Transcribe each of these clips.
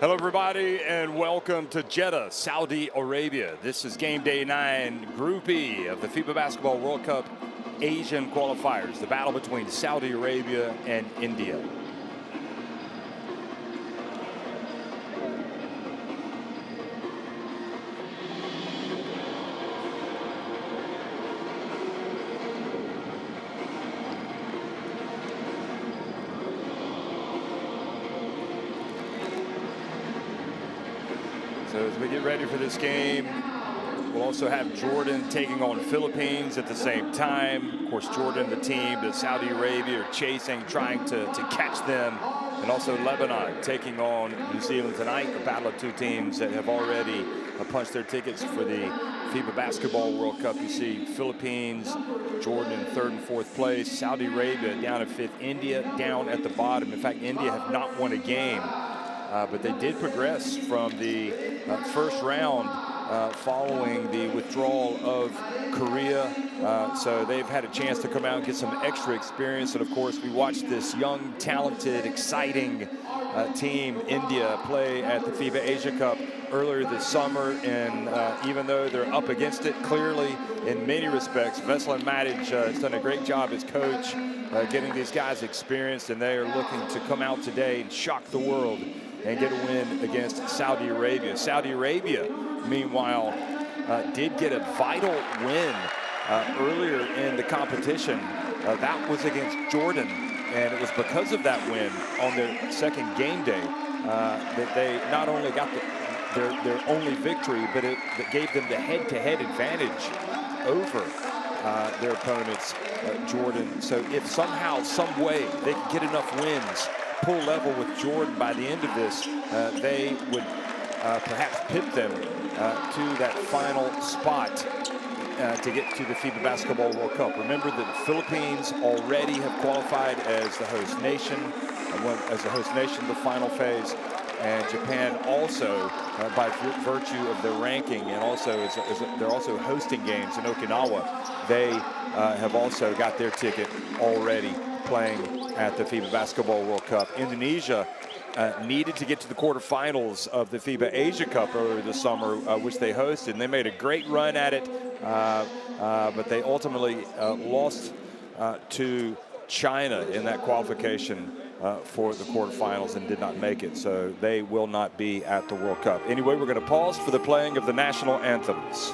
Hello, everybody, and welcome to Jeddah, Saudi Arabia. This is game day 9, Group E of the FIBA Basketball World Cup Asian Qualifiers, the battle between Saudi Arabia and India. So as we get ready for this game, we'll also have Jordan taking on Philippines at the same time. Of course, Jordan, the team that Saudi Arabia are chasing, trying to catch them. And also Lebanon taking on New Zealand tonight, a battle of two teams that have already punched their tickets for the FIBA Basketball World Cup. You see Philippines, Jordan in 3rd and 4th place, Saudi Arabia down at 5th, India down at the bottom. In fact, India have not won a game. But they did progress from the first round following the withdrawal of Korea. So they've had a chance to come out and get some extra experience. And of course, we watched this young, talented, exciting team, India, play at the FIBA Asia Cup earlier this summer. And even though they're up against it, clearly, in many respects, Veselin Matic has done a great job as coach getting these guys experienced. And they are looking to come out today and shock the world and get a win against Saudi Arabia. Saudi Arabia, meanwhile, did get a vital win earlier in the competition. That was against Jordan, and it was because of that win on their second game day that they not only got their only victory, but it gave them the head-to-head advantage over their opponents, Jordan. So if somehow, some way, they could get enough wins, pull level with Jordan by the end of this, they would perhaps pit them to that final spot to get to the FIBA Basketball World Cup. Remember that the Philippines already have qualified as the host nation, the final phase, and Japan also, by virtue of their ranking, and also they're also hosting games in Okinawa, they have also got their ticket already playing at the FIBA Basketball World Cup. Indonesia needed to get to the quarterfinals of the FIBA Asia Cup earlier this summer, which they hosted, and they made a great run at it, but they ultimately lost to China in that qualification for the quarterfinals and did not make it, so they will not be at the World Cup. Anyway, we're going to pause for the playing of the national anthems.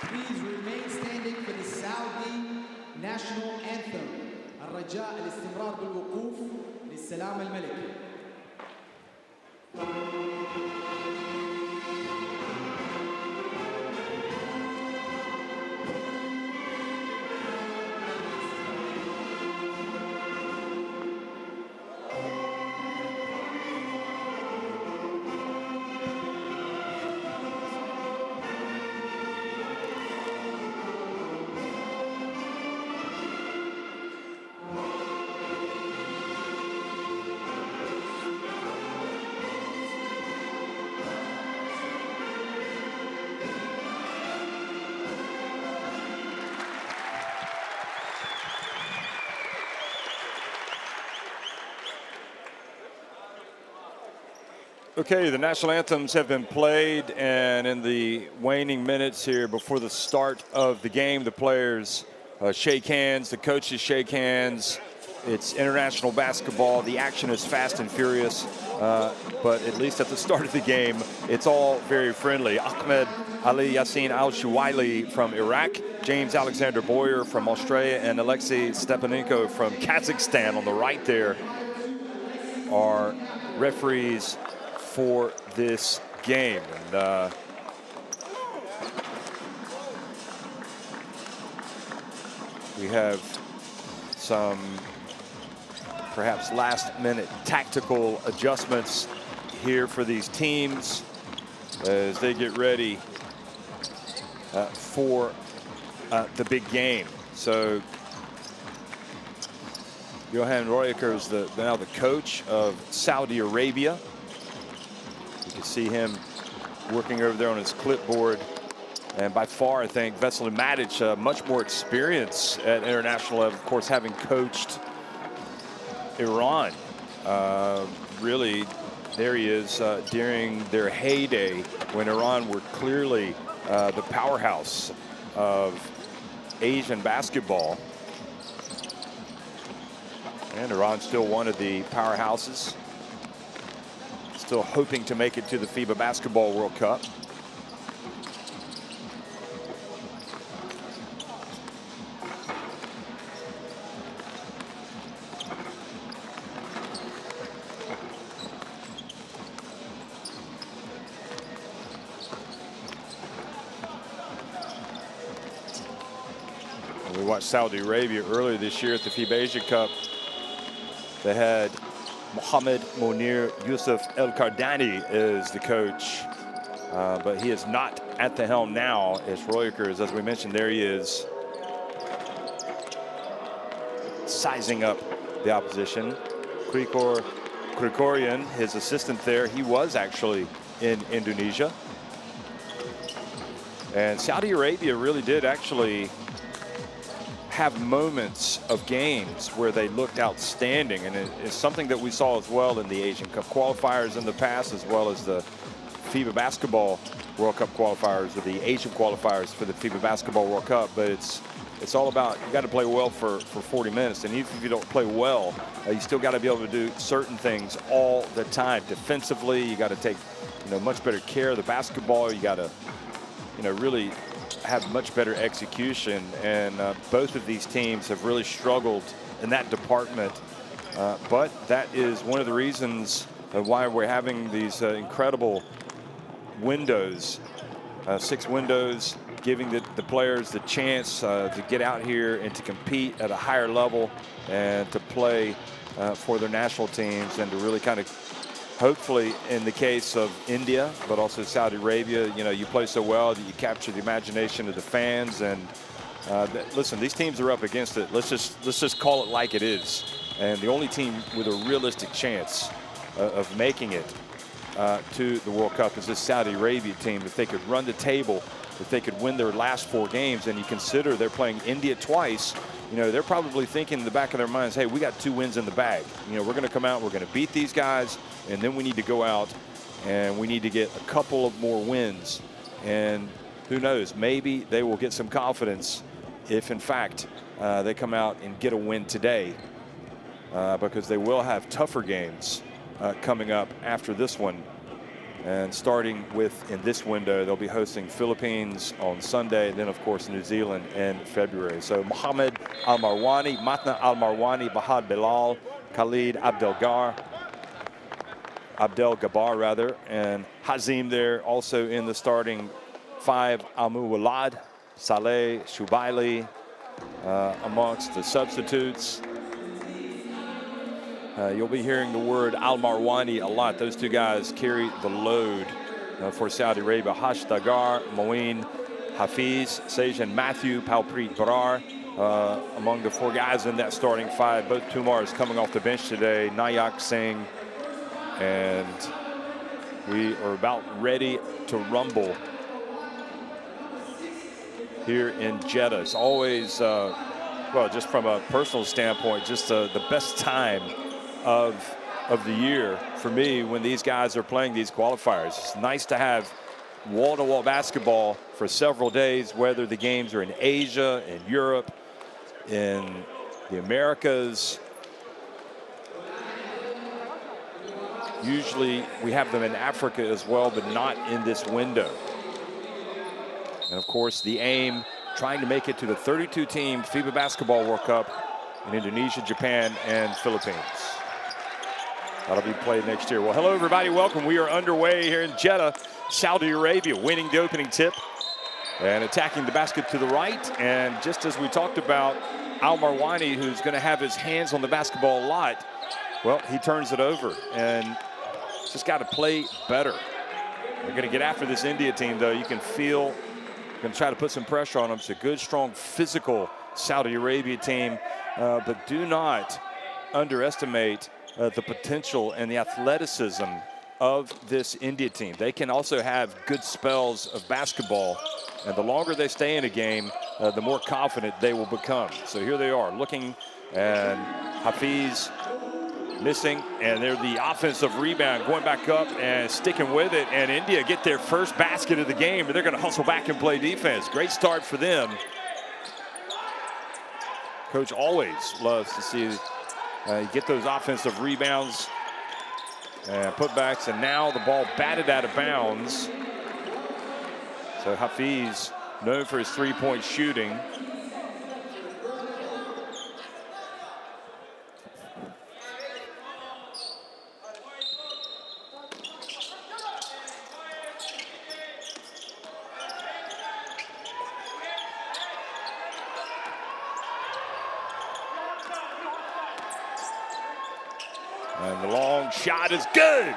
Please remain standing for the Saudi national anthem. الرجاء الاستمرار بالوقوف للسلام الملكي. Okay, the national anthems have been played, and in the waning minutes here before the start of the game, the players shake hands, the coaches shake hands, It's international basketball. The action is fast and furious, but at least at the start of the game, it's all very friendly. Ahmed Ali Yassin Al-Shuwaili from Iraq, James Alexander Boyer from Australia, and Alexei Stepanenko from Kazakhstan on the right there are referees for this game. And we have some perhaps last-minute tactical adjustments here for these teams as they get ready for the big game. So Johan Royeker is now the coach of Saudi Arabia. You can see him working over there on his clipboard. And by far, I think Vesely Matic, much more experience at international level, of course, having coached Iran. Really, there he is during their heyday when Iran were clearly the powerhouse of Asian basketball. And Iran still one of the powerhouses. Still hoping to make it to the FIBA Basketball World Cup. We watched Saudi Arabia earlier this year at the FIBA Asia Cup. They had Mohammed Monir Yusuf El Kardani as the coach, but he is not at the helm now as Royeker is, as we mentioned, there he is, sizing up the opposition. Krikorian, his assistant there, he was actually in Indonesia. And Saudi Arabia really did actually have moments of games where they looked outstanding, and it's something that we saw as well in the Asian Cup qualifiers in the past, as well as the FIBA Basketball World Cup qualifiers, or the Asian qualifiers for the FIBA Basketball World Cup. But it's all about, you got to play well for 40 minutes, and even if you don't play well, you still got to be able to do certain things all the time. Defensively, you got to take much better care of the basketball. You got to really have much better execution, and both of these teams have really struggled in that department. But that is one of the reasons why we're having these incredible windows, 6 windows, giving the players the chance to get out here and to compete at a higher level and to play for their national teams, and to really kind of, hopefully, in the case of India, but also Saudi Arabia, you play so well that you capture the imagination of the fans. And listen, these teams are up against it. Let's just call it like it is. And the only team with a realistic chance of making it to the World Cup is this Saudi Arabia team. If they could run the table, if they could win their last 4 games, and you consider they're playing India twice, they're probably thinking in the back of their minds, hey, we got 2 wins in the bag. We're going to come out, we're going to beat these guys, and then we need to go out and we need to get a couple of more wins. And who knows, maybe they will get some confidence if, in fact, they come out and get a win today, because they will have tougher games coming up after this one. And starting with, in this window, they'll be hosting Philippines on Sunday, and then, of course, New Zealand in February. So Mohammed Al-Marwani, Matna Al-Marwani, Bahad Bilal, Khalid Abdel-Gabbar rather, and Hazim there also in the starting 5. Amu Walad, Saleh Shubaili amongst the substitutes. You'll be hearing the word Al-Marwani a lot. Those 2 guys carry the load for Saudi Arabia. Hash Dagar, Moeen Hafiz, Sajan Matthew, Palpreet Brar, among the 4 guys in that starting 5. Both Tumars coming off the bench today. Nayak Singh, and we are about ready to rumble here in Jeddah. It's always, well, just from a personal standpoint, just the best time of the year for me when these guys are playing these qualifiers. It's nice to have wall-to-wall basketball for several days, whether the games are in Asia, in Europe, in the Americas. Usually we have them in Africa as well, but not in this window. And of course, the aim, trying to make it to the 32-team FIBA Basketball World Cup in Indonesia, Japan, and Philippines. That'll be played next year. Well, hello, everybody. Welcome. We are underway here in Jeddah, Saudi Arabia, winning the opening tip and attacking the basket to the right. And just as we talked about, Al Marwani, who's going to have his hands on the basketball a lot, well, he turns it over and just got to play better. They're going to get after this India team, though. You can feel, going to try to put some pressure on them. It's a good, strong, physical Saudi Arabia team, but do not underestimate the potential and the athleticism of this India team. They can also have good spells of basketball, and the longer they stay in a game, the more confident they will become. So here they are looking, and Hafiz missing, and they're the offensive rebound, going back up and sticking with it, and India get their first basket of the game, and they're going to hustle back and play defense. Great start for them. Coach always loves to see you get those offensive rebounds and putbacks, and now the ball batted out of bounds. So Hafiz, known for his three-point shooting. And the long shot is good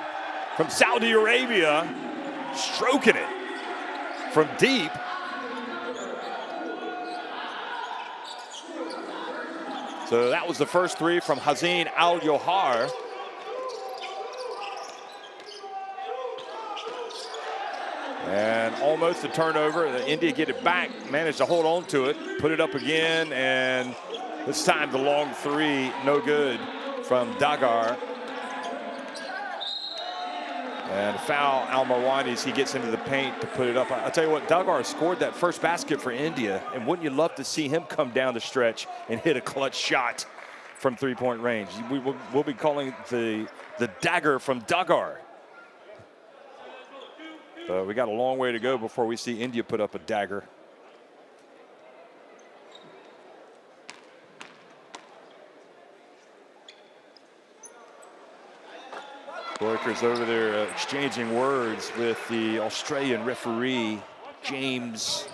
from Saudi Arabia, stroking it from deep. So that was the first three from Hazin Al-Johar. And almost a turnover. India get it back, managed to hold on to it, put it up again, and this time the long three, no good from Dagar. And a foul, Al Marwani, as he gets into the paint to put it up. I'll tell you what, Dagar scored that first basket for India, and wouldn't you love to see him come down the stretch and hit a clutch shot from three-point range? We'll be calling the dagger from Dagar. We got a long way to go before we see India put up a dagger. Boyker's over there exchanging words with the Australian referee, James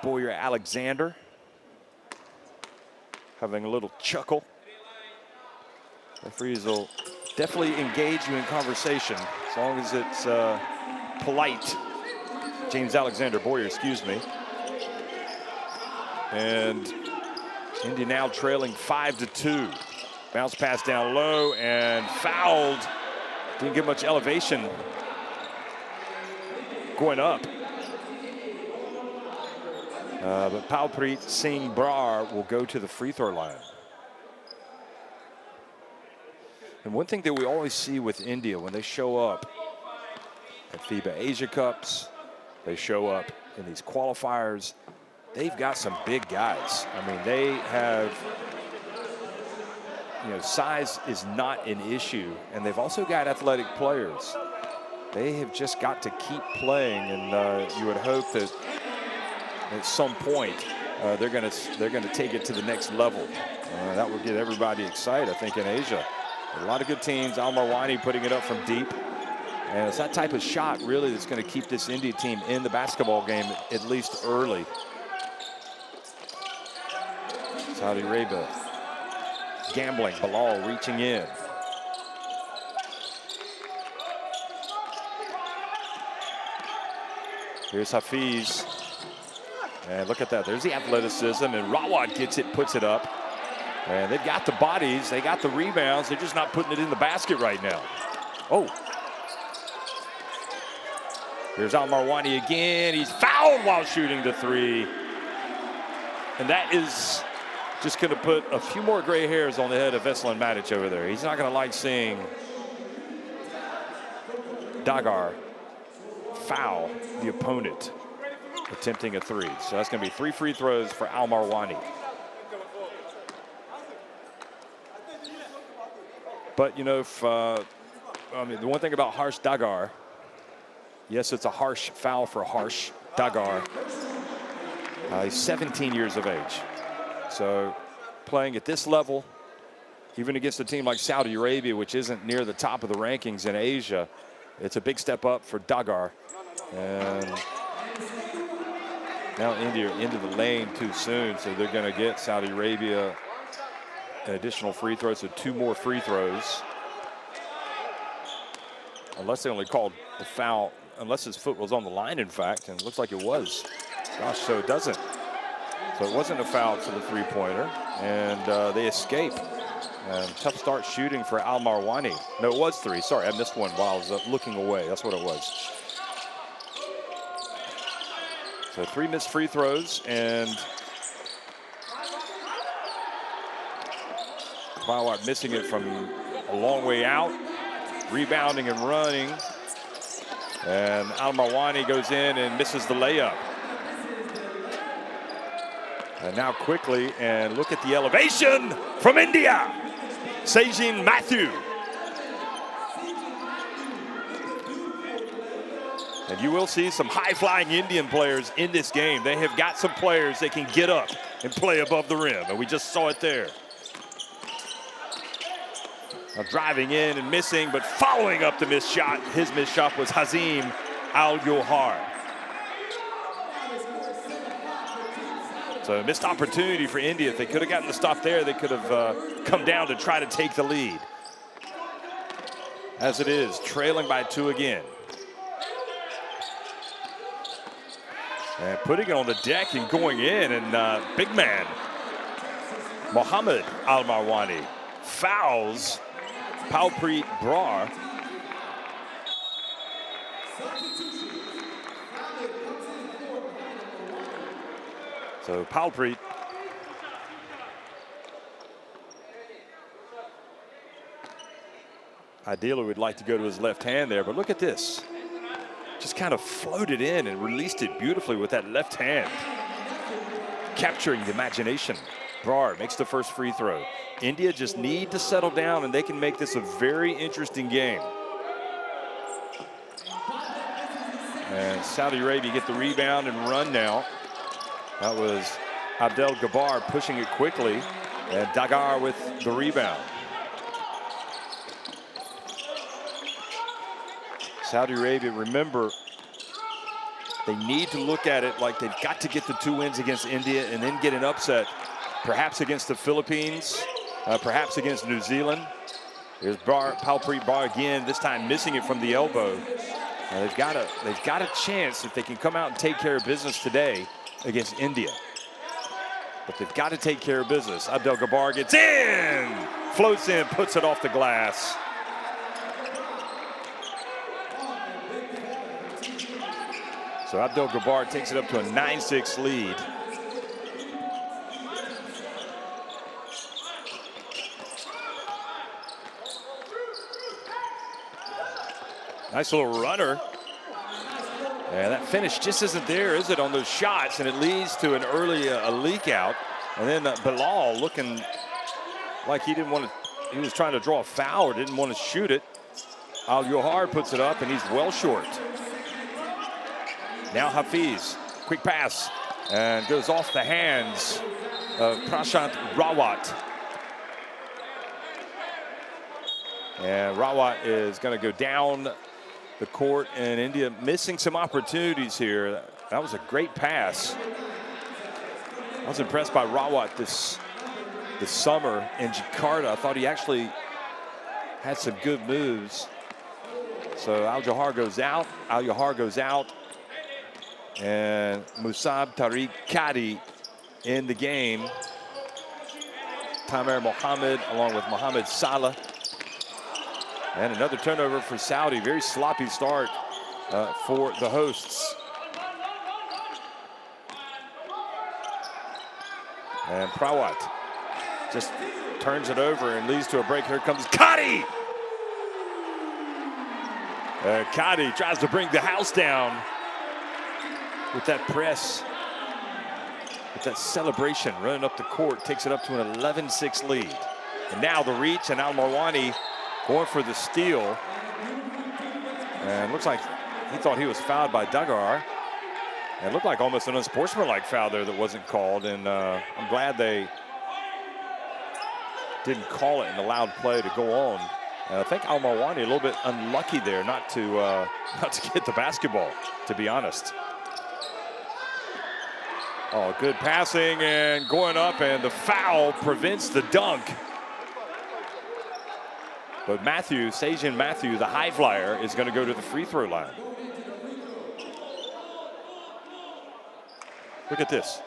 Boyer-Alexander. Having a little chuckle. Referees will definitely engage you in conversation as long as it's polite. James Alexander Boyer, excuse me. And India now trailing 5-2. Bounce pass down low and fouled. Didn't get much elevation going up. But Palpreet Singh Brar will go to the free throw line. And one thing that we always see with India when they show up at FIBA Asia Cups, they show up in these qualifiers, they've got some big guys. I mean, they have, size is not an issue, and they've also got athletic players. They have just got to keep playing, and you would hope that at some point they're going to take it to the next level. That would get everybody excited, I think, in Asia. A lot of good teams. Al Marwani putting it up from deep, and it's that type of shot really that's going to keep this India team in the basketball game, at least early. Saudi Arabia gambling. Bilal reaching in. Here's Hafiz. And look at that. There's the athleticism. And Rawat gets it, puts it up. And they've got the bodies. They got the rebounds. They're just not putting it in the basket right now. Oh. Here's Al Marwani again. He's fouled while shooting the three. And that is just going to put a few more gray hairs on the head of Veslan Matic over there. He's not going to like seeing Dagar foul the opponent attempting a three. So that's going to be 3 free throws for Al Marwani. But, you know, if, I mean, the one thing about Harsh Dagar, yes, it's a harsh foul for Harsh Dagar. He's 17 years of age. So playing at this level, even against a team like Saudi Arabia, which isn't near the top of the rankings in Asia, it's a big step up for Dagar. And now India into the lane too soon, so they're going to get Saudi Arabia an additional free throw, so 2 more free throws. Unless they only called the foul, unless his foot was on the line, in fact, and it looks like it was. Gosh, so it doesn't. So it wasn't a foul for the three-pointer, and they escape. And tough start shooting for Al Marwani. No, it was 3. Sorry, I missed one while I was looking away. That's what it was. So 3 missed free throws, and Qualifiers missing it from a long way out, rebounding and running. And Al Marwani goes in and misses the layup. And now quickly, and look at the elevation from India. Sajin Matthew. And you will see some high-flying Indian players in this game. They have got some players that can get up and play above the rim, and we just saw it there. Now driving in and missing, but following up the missed shot. His missed shot was Hazim Al-Johar. So a missed opportunity for India. If they could have gotten the stop there, they could have come down to try to take the lead. As it is, trailing by 2 again. And putting it on the deck and going in, and big man, Mohammed Al Marwani fouls Palpreet Brar. So Palpreet ideally would like to go to his left hand there, but look at this. Just kind of floated in and released it beautifully with that left hand. Capturing the imagination. Brar makes the first free throw. India just need to settle down, and they can make this a very interesting game. And Saudi Arabia get the rebound and run now. That was Abdel Gabbar pushing it quickly, and Dagar with the rebound. Saudi Arabia, remember, they need to look at it like they've got to get the 2 wins against India and then get an upset, perhaps against the Philippines, perhaps against New Zealand. There's Palpreet Brar again, this time missing it from the elbow. They've got a chance if they can come out and take care of business today against India. But they've got to take care of business. Abdel Gabbar gets in, floats in, puts it off the glass. So Abdel Gabbar takes it up to a 9-6 lead. Nice little runner. And that finish just isn't there, is it, on those shots? And it leads to an early leak out. And then Bilal looking like he didn't want to, he was trying to draw a foul or didn't want to shoot it. Al-Johar puts it up, and he's well short. Now Hafiz, quick pass, and goes off the hands of Prashant Rawat. And Rawat is going to go down the court, and India missing some opportunities here. That was a great pass. I was impressed by Rawat this summer in Jakarta. I thought he actually had some good moves. So Al-Johar goes out. Al-Johar goes out. And Musab Tariq Kadi in the game. Tamer Mohammed along with Mohammed Salah. And another turnover for Saudi. Very sloppy start for the hosts. And Prawat just turns it over and leads to a break. Here comes Kadi. Kadi tries to bring the house down with that press, with that celebration, running up the court, takes it up to an 11-6 lead. And now the reach, and Al Marwani going for the steal. And looks like he thought he was fouled by Dagar. And it looked like almost an unsportsmanlike foul there that wasn't called. And I'm glad they didn't call it and allowed play to go on. And I think Al-Marwani a little bit unlucky there not to get the basketball, to be honest. Oh, good passing and going up, and the foul prevents the dunk. But Matthew, Sajan Matthew, the high flyer, is going to go to the free throw line. Look at this.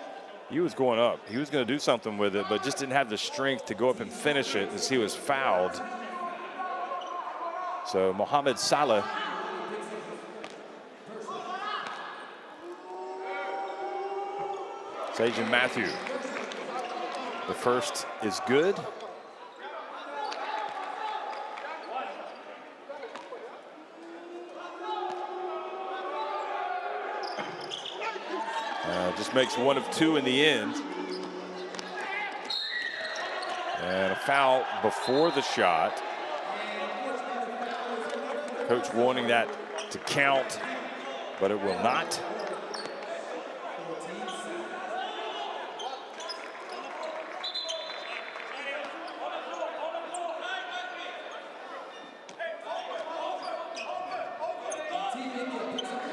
He was going up. He was going to do something with it, but just didn't have the strength to go up and finish it as he was fouled. So Mohamed Salah Sajan Matthew. The first is good. Just makes one of two in the end. And a foul before the shot. Coach wanting that to count, but it will not.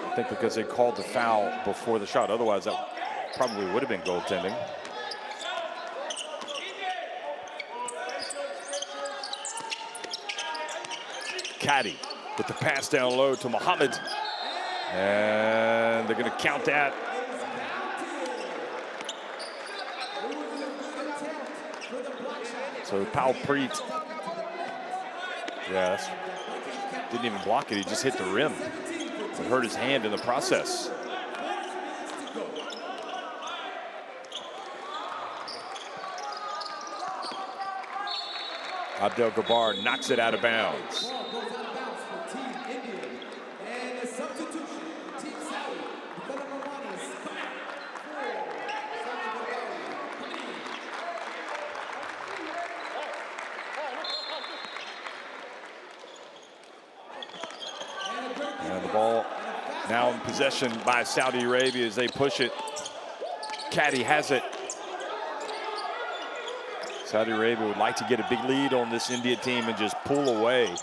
I think because they called the foul before the shot. Otherwise, that probably would have been goaltending. Caddy with the pass down low to Mohammed. And they're going to count that. So Paul Preet. Yes. Didn't even block it. He just hit the rim. It hurt his hand in the process. Abdel Gabbar knocks it out of bounds. And the ball now in possession by Saudi Arabia as they push it. Caddy has it. Saudi Arabia would like to get a big lead on this India team and just pull away.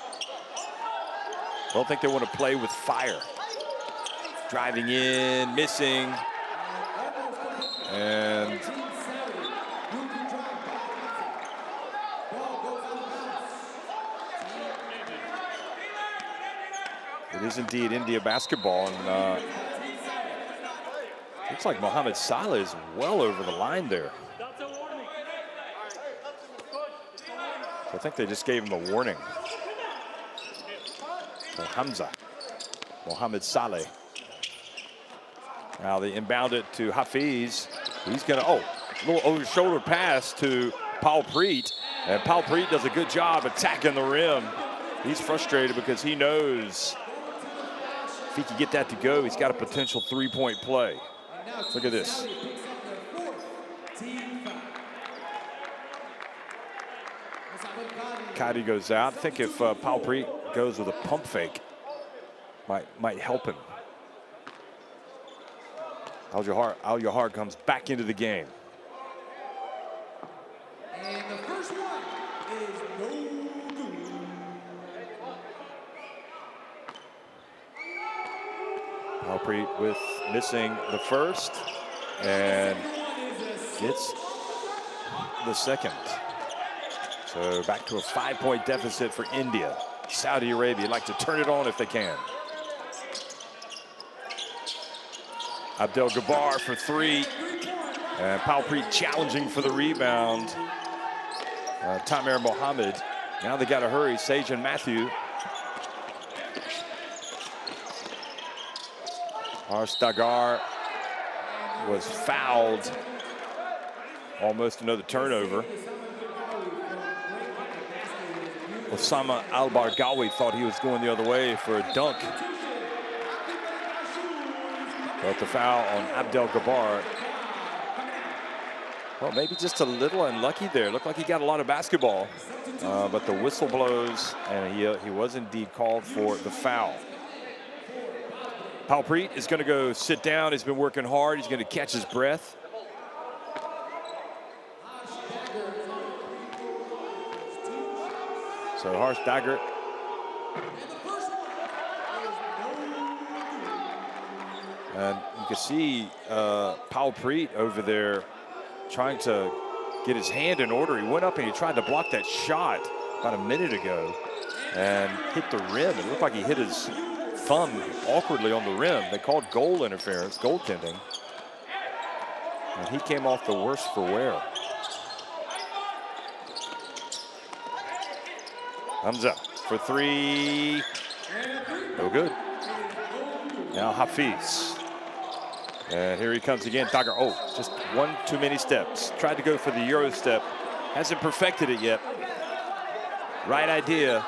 Don't think they want to play with fire. Driving in, missing. And it is indeed India basketball. And looks like Mohamed Salah is well over the line there. I think they just gave him a warning. So Hamza, Mohamed Saleh. Now they inbound it to Hafiz. He's gonna, a little over shoulder pass to Paul Preet. And Paul Preet does a good job attacking the rim. He's frustrated because he knows if he can get that to go, he's got a potential three-point play. Look at this. Caddy goes out. I think if Paul Preet goes with a pump fake, might help him. Al Jahar comes back into the game. And the first one is no good. Paul Preet with missing the first and gets the second. So back to a 5-point deficit for India. Saudi Arabia like to turn it on if they can. Abdel Gabbar for three. And Paul Preet challenging for the rebound. Tamer Mohammed. Now they got to hurry. Sajan Matthew. Harsh Dagar was fouled. Almost another turnover. Osama Al-Bargawi thought he was going the other way for a dunk. But the foul on Abdel Gabbar Well, maybe just a little unlucky there. Looked like he got a lot of basketball, but the whistle blows, and he was indeed called for the foul. Palpreet is going to go sit down. He's been working hard. He's going to catch his breath. So Harsh Dagger. And you can see Palpreet over there trying to get his hand in order. He went up and he tried to block that shot about a minute ago and hit the rim. It looked like he hit his thumb awkwardly on the rim. They called goal interference, goaltending. And he came off the worse for wear. Hamza for three. No good. Now Hafiz. And here he comes again. Dagger, oh, just one too many steps. Tried to go for the Euro step. Hasn't perfected it yet. Right idea.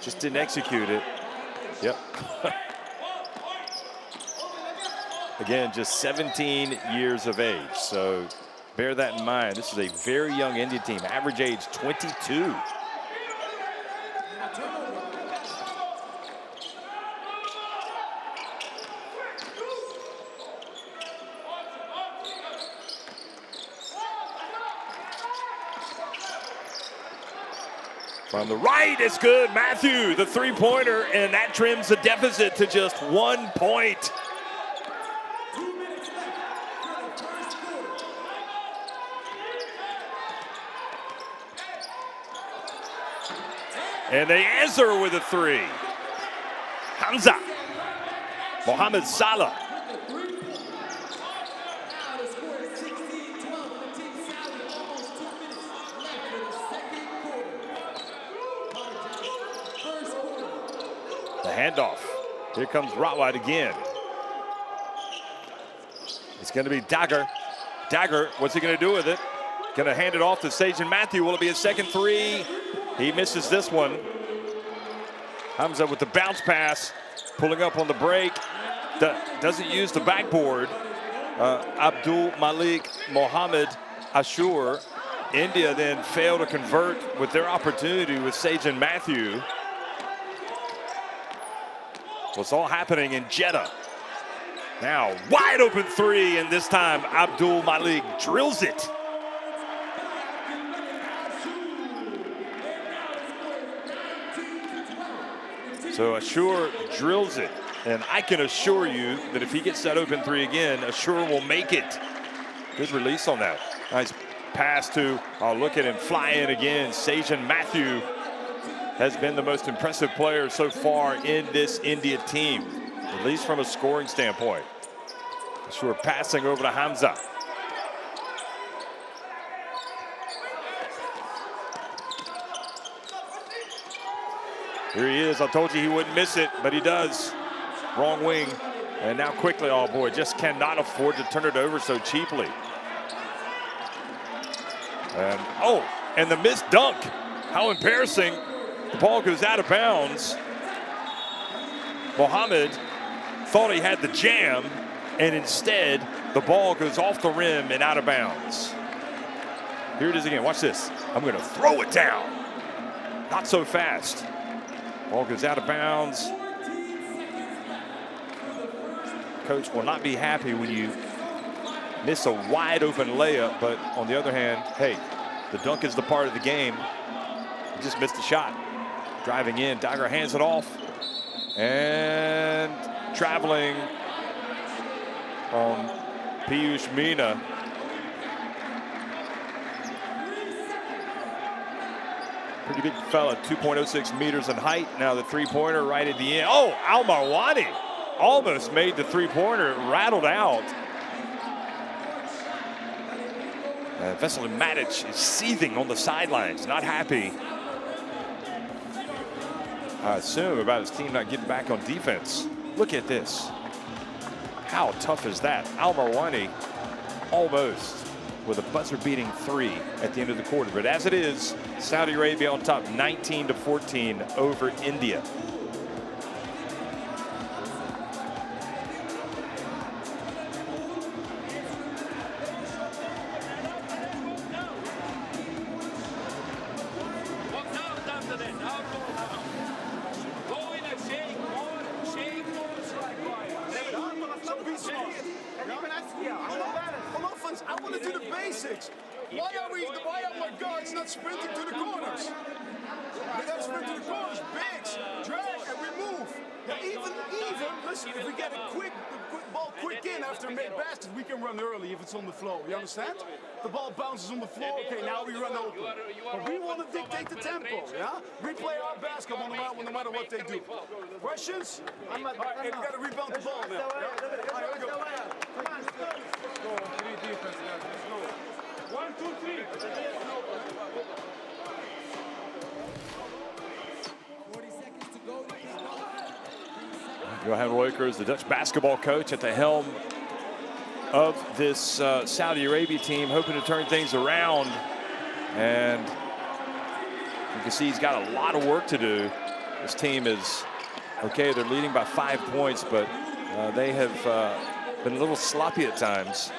Just didn't execute it. Yep. Again, just 17 years of age. So bear that in mind. This is a very young Indian team. Average age 22. From the right, it's good. Matthew, the three-pointer, and that trims the deficit to just 1 point. And they answer with a three. Hamza. Mohamed Salah. The handoff. Here comes Rotweit again. It's going to be Dagger. Dagger, what's he going to do with it? Going to hand it off to Sajan Matthew. Will it be a second three? He misses this one. Hamza with the bounce pass, pulling up on the break. Doesn't use the backboard. Abdul Malik Mohammed Ashur. India then failed to convert with their opportunity with Sajan Matthew. What's all happening in Jeddah. Now, wide open three, and this time Abdul Malik drills it. So Ashur drills it, and I can assure you that if he gets that open three again, Ashur will make it. Good release on that. Nice pass to, oh, look at him fly in again. Sajan Matthew has been the most impressive player so far in this India team, at least from a scoring standpoint. Ashur passing over to Hamza. Here he is. I told you he wouldn't miss it, but he does. Wrong wing. And now quickly, oh boy, just cannot afford to turn it over so cheaply. And oh, and the missed dunk. How embarrassing. The ball goes out of bounds. Mohammed thought he had the jam, and instead the ball goes off the rim and out of bounds. Here it is again. Watch this. I'm going to throw it down. Not so fast. Ball goes out of bounds. Coach will not be happy when you miss a wide open layup, but on the other hand, hey, the dunk is the part of the game. He just missed a shot. Driving in, Dagger hands it off. And traveling on Piyush Meena. Pretty big fella, 2.06 meters in height. Now the three-pointer right at the end. Oh, Al Marwani almost made the three-pointer, rattled out. Vesely Matic is seething on the sidelines, not happy, I assume, about his team not getting back on defense. Look at this. How tough is that? Al Marwani almost with a buzzer-beating three at the end of the quarter. But as it is, Saudi Arabia on top 19-14 over India. basics. Why are my guards not sprinting to the corners? They got to sprint to the corners, bigs, drag, and we move. Yeah, even, listen, if we get a quick ball quick in after a made basket, we can run early if it's on the floor. You understand? The ball bounces on the floor, okay, now we run open. But we want to dictate the tempo, yeah? We play our basketball no matter what they do. Questions? All right, hey, we got to rebound the ball now. Yeah? All right, here we go. Go, 3 defense, guys. Let's go. 1, 2, 3. 40 seconds to go. Johan Roykers, the Dutch basketball coach, at the helm of this Saudi Arabia team, hoping to turn things around. And you can see he's got a lot of work to do. This team is, okay, they're leading by 5 points, but they have been a little sloppy at times.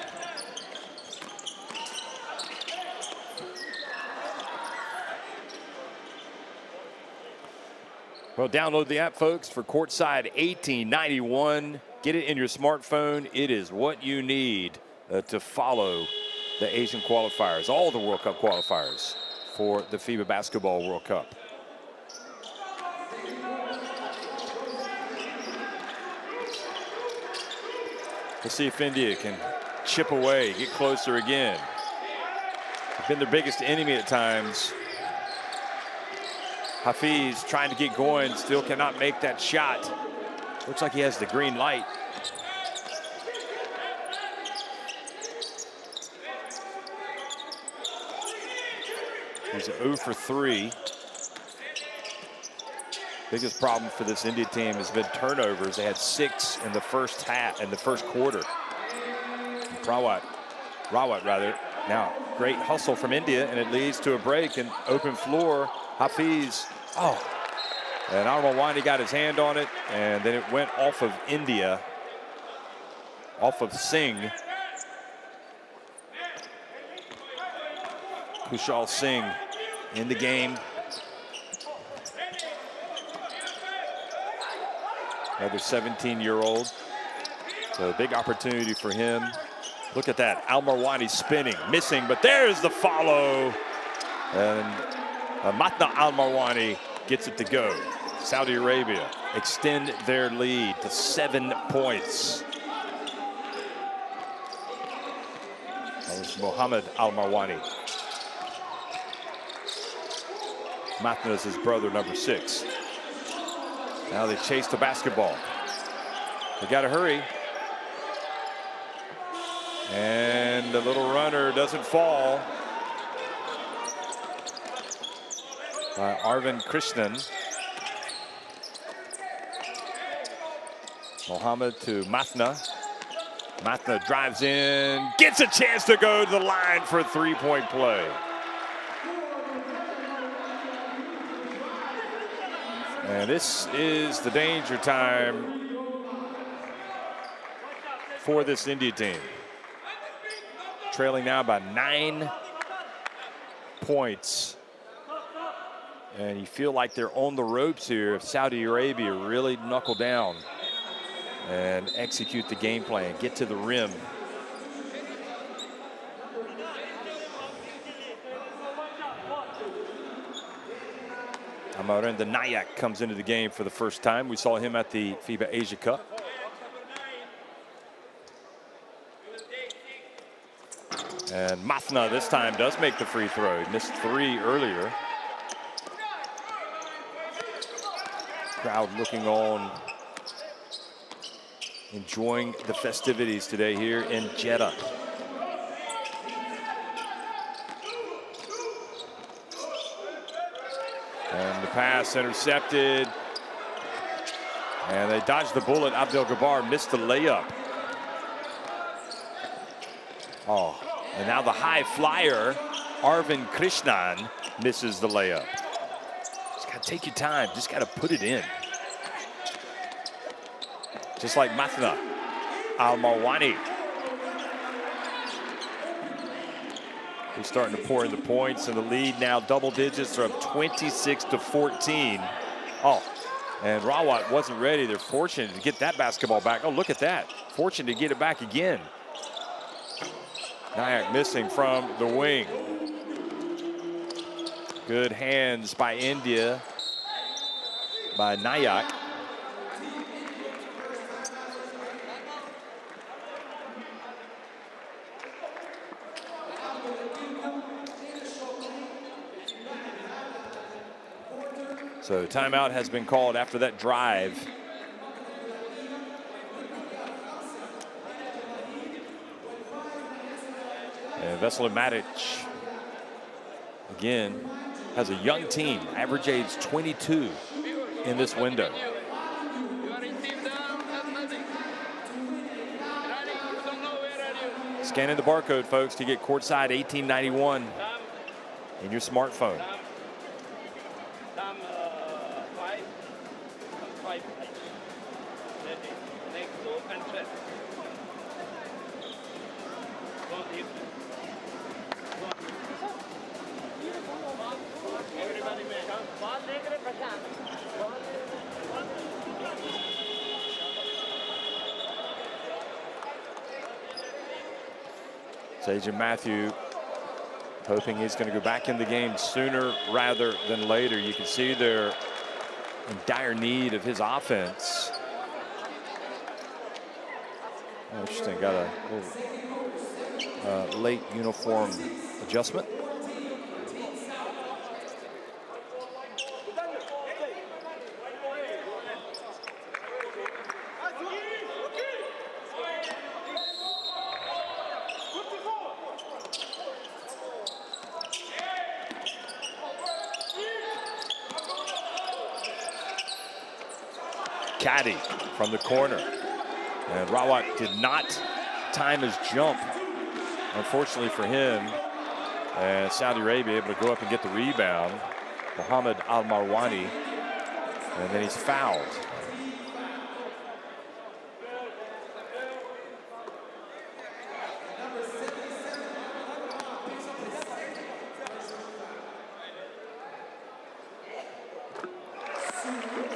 Well, download the app, folks, for Courtside 1891. Get it in your smartphone. It is what you need to follow the Asian qualifiers, all the World Cup qualifiers for the FIBA Basketball World Cup. Let's see if India can chip away, get closer again. They've been their biggest enemy at times. Hafiz trying to get going, still cannot make that shot. Looks like he has the green light. He's 0 for 3. Biggest problem for this India team has been turnovers. They had 6 in the first quarter. Rawat rather. Now, great hustle from India, and it leads to a break and open floor. Hafiz, and Al-Rawani got his hand on it, and then it went off of India, off of Singh. Kushal Singh in the game. Another 17-year-old. So a big opportunity for him. Look at that, Al-Marwani spinning, missing, but there's the follow. And Matna Al-Marwani gets it to go. Saudi Arabia extend their lead to 7 points. That was Mohammed Al-Marwani. Matna is his brother, number 6. Now they chase the basketball. They got to hurry. And the little runner doesn't fall. Arvind Krishnan. Mohammed to Matna. Matna drives in, gets a chance to go to the line for a 3-point play. And this is the danger time for this India team. Trailing now by 9 points. And you feel like they're on the ropes here if Saudi Arabia really knuckle down and execute the game plan, get to the rim. Amarenda Nayak comes into the game for the first time. We saw him at the FIBA Asia Cup. And Mathna this time does make the free throw. He missed 3 earlier. Crowd looking on, enjoying the festivities today here in Jeddah. And the pass intercepted. And they dodged the bullet. Abdel Jabbar missed the layup. Oh, and now the high flyer, Arvind Krishnan, misses the layup. Take your time, just got to put it in. Just like Mathna Al-Marwani. He's starting to pour in the points, and the lead now double digits. They're up 26-14. Oh, and Rawat wasn't ready. They're fortunate to get that basketball back. Oh, look at that. Fortunate to get it back again. Nayak missing from the wing. Good hands by India, by Nayak. So timeout has been called after that drive. And Vesela Matic, again, has a young team, average age 22 in this window. Scanning the barcode, folks, to get courtside 1891 in your smartphone. Agent Matthew hoping he's going to go back in the game sooner rather than later. You can see they're in dire need of his offense. Oh, interesting, got a little late uniform adjustment. Caddy from the corner, and Rawat did not time his jump, unfortunately for him, and Saudi Arabia able to go up and get the rebound. Mohammed Al Marwani, and then he's fouled.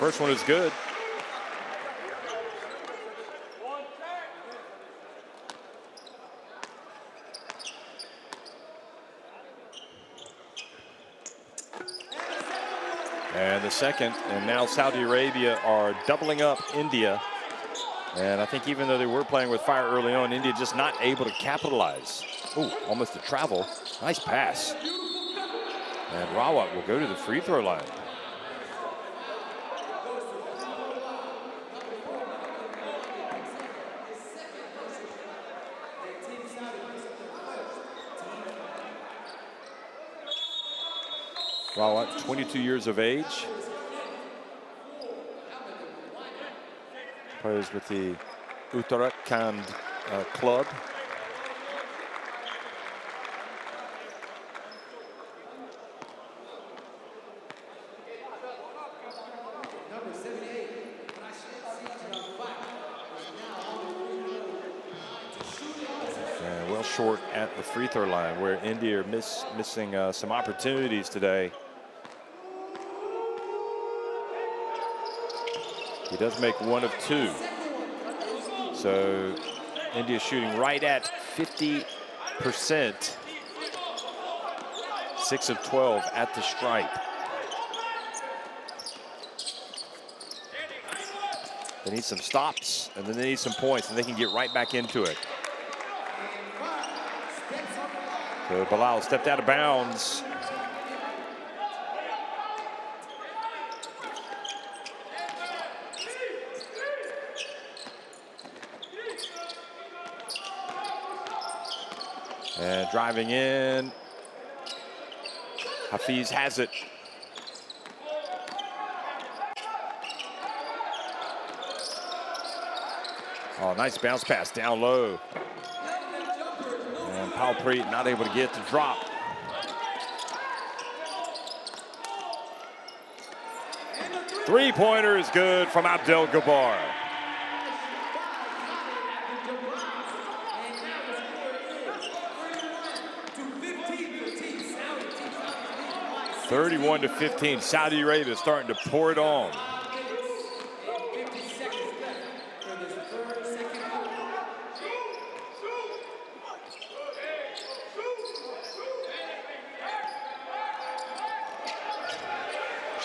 First one is good. And the second, and now Saudi Arabia are doubling up India. And I think even though they were playing with fire early on, India just not able to capitalize. Ooh, almost a travel. Nice pass. And Rawat will go to the free throw line. Rawat, 22 years of age. Plays with the Uttarakhand club. And well short at the free throw line, where India are missing some opportunities today. He does make one of two. So India shooting right at 50%. 6 of 12 at the stripe. They need some stops, and then they need some points, and they can get right back into it. So Bilal stepped out of bounds. And driving in, Hafiz has it. Oh, nice bounce pass down low. And Palpreet not able to get the drop. Three-pointer is good from Abdel Gabbar. 31-15. Saudi Arabia starting to pour it on.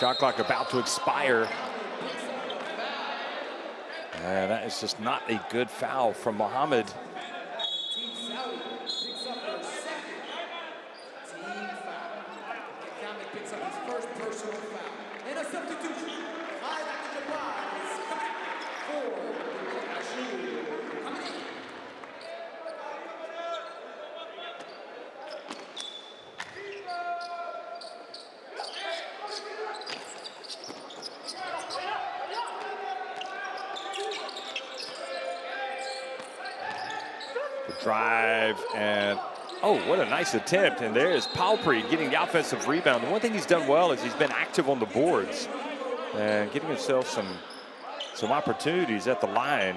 Shot clock about to expire. And that is just not a good foul from Mohammed. Drive and, oh, what a nice attempt. And there's Palpri getting the offensive rebound. The one thing he's done well is he's been active on the boards and getting himself some opportunities at the line.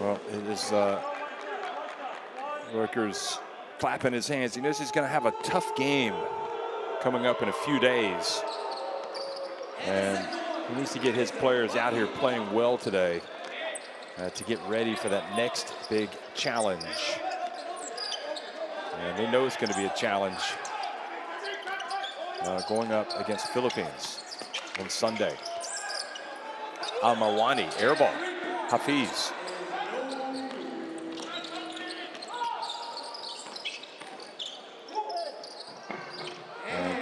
Well, it is Rutgers clapping his hands. He knows he's going to have a tough game coming up in a few days. And he needs to get his players out here playing well today to get ready for that next big challenge. And they know it's going to be a challenge going up against Philippines on Sunday. Al-Marwani, air ball. Hafiz.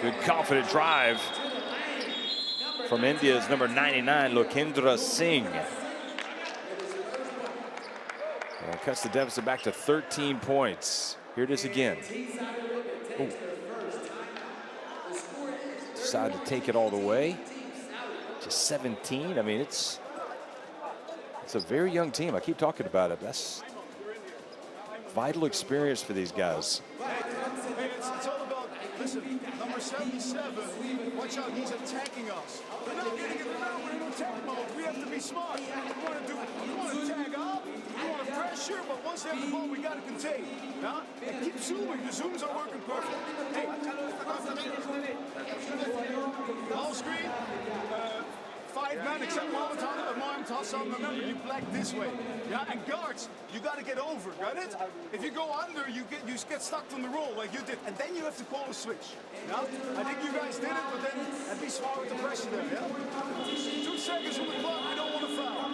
Good confident drive from India's number 99, Lokendra Singh. Cuts the deficit back to 13 points. Here it is again. Ooh. Decided to take it all the way. Just 17. I mean, it's a very young team. I keep talking about it. That's vital experience for these guys. Listen, number 77, watch out, he's attacking us. We're not getting it around, we're in attack mode. We have to be smart. We want to tag up, we want to pressure, but once they have the ball, we got to contain. Huh? And keep zooming, the zooms are working perfect. Hey, ball screen, 5 men except Mohamed Hassan. Remember, you black this way. Yeah, and guards, you got to get over, got it? If you go under, you get stuck on the roll like you did, and then you have to call a switch. Yeah? I think you guys did it, but then at least smart with the pressure there, yeah? 2 seconds on the clock, we don't want to foul.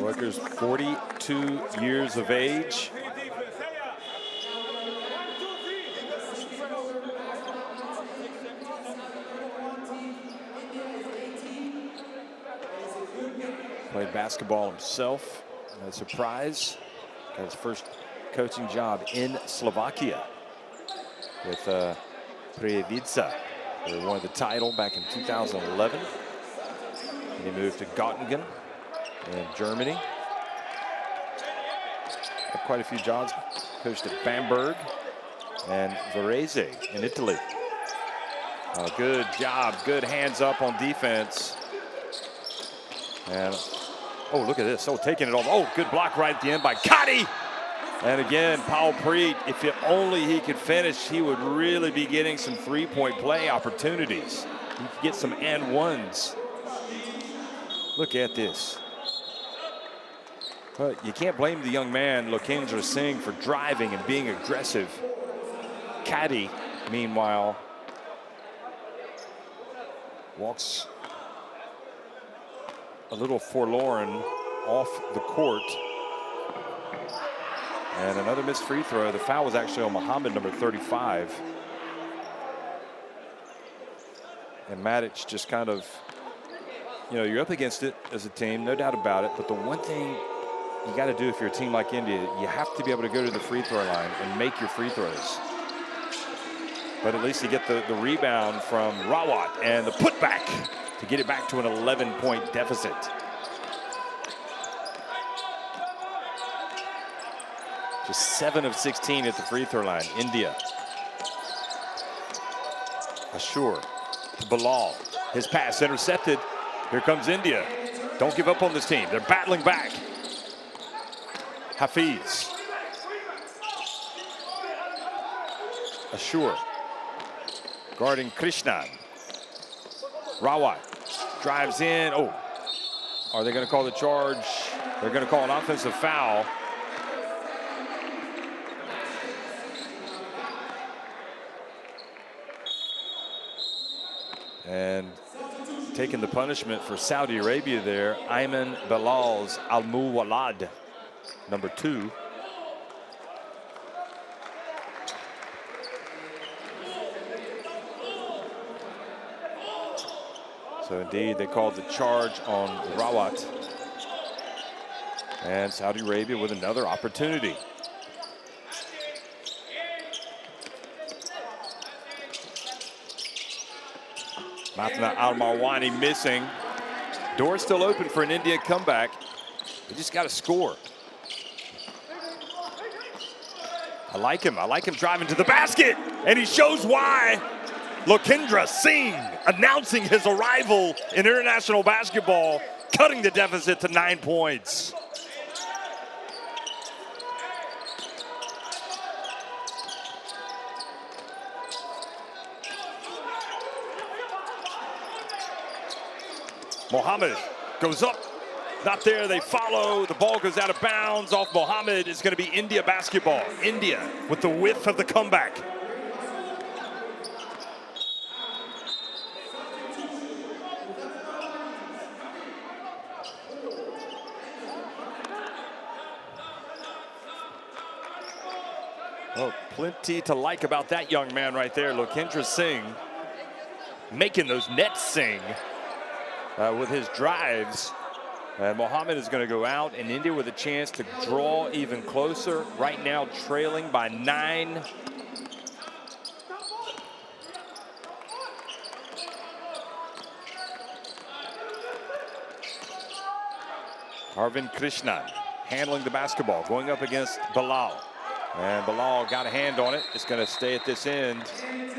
Rutgers, 42 years of age. Played basketball himself. No surprise. Got his first coaching job in Slovakia with Prievidza. They won the title back in 2011. And he moved to Göttingen in Germany. Had quite a few jobs. Coached at Bamberg and Varese in Italy. Good job. Good hands up on defense. And oh, look at this. Oh, taking it off. Oh, good block right at the end by Kadi. And again, Paul Preet, if only he could finish, he would really be getting some three-point play opportunities. He could get some and ones. Look at this. But you can't blame the young man, Lokendra Singh, for driving and being aggressive. Kadi, meanwhile, walks a little forlorn off the court. And another missed free throw. The foul was actually on Mohammed, number 35. And Matic just kind of, you know, you're up against it as a team, no doubt about it. But the one thing you got to do if you're a team like India, you have to be able to go to the free throw line and make your free throws. But at least you get the rebound from Rawat and the putback to get it back to an 11-point deficit. Just 7 of 16 at the free throw line. India. Ashur to Bilal. His pass intercepted. Here comes India. Don't give up on this team. They're battling back. Hafiz. Ashur guarding Krishnan. Rawat drives in. Oh, are they going to call the charge? They're going to call an offensive foul. And taking the punishment for Saudi Arabia there, Ayman Bilal's Al-Muwalad, number 2. So indeed, they called the charge on Rawat. And Saudi Arabia with another opportunity. Mathna Al-Marwani missing. Door still open for an India comeback. They just got to score. I like him driving to the basket, and he shows why. Lokendra Singh announcing his arrival in international basketball, cutting the deficit to 9 points. Mohammed goes up, not there, they follow, the ball goes out of bounds off Mohammed. It's going to be India basketball. India with the width of the comeback. Oh, plenty to like about that young man right there, Lokendra Singh, making those nets sing. With his drives. And Mohammed is going to go out, and India with a chance to draw even closer. Right now trailing by 9. Arvind Krishnan handling the basketball, going up against Bilal. And Bilal got a hand on it. It's going to stay at this end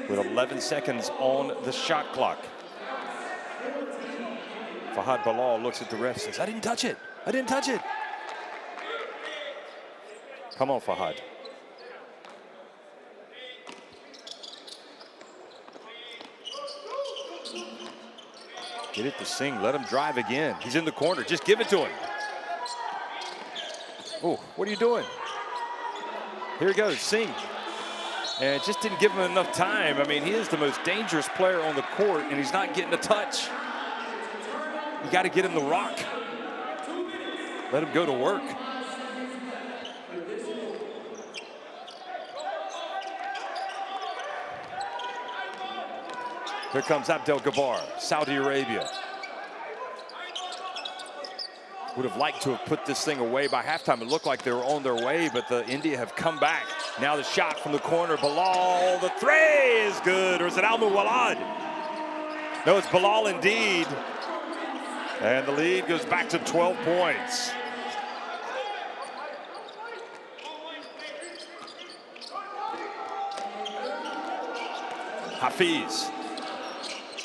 with 11 seconds on the shot clock. Fahad Bilal looks at the ref and says, I didn't touch it. I didn't touch it. Come on, Fahad. Get it to Singh. Let him drive again. He's in the corner. Just give it to him. Oh, what are you doing? Here he goes, Singh. And it just didn't give him enough time. I mean, he is the most dangerous player on the court, and he's not getting a touch. You got to get him the rock. Let him go to work. Here comes Abdel Gabbar, Saudi Arabia. Would have liked to have put this thing away by halftime. It looked like they were on their way, but the India have come back. Now the shot from the corner, Bilal, the three is good, or is it Al-Muwalad? No, it's Bilal indeed. And the lead goes back to 12 points. Hafiz.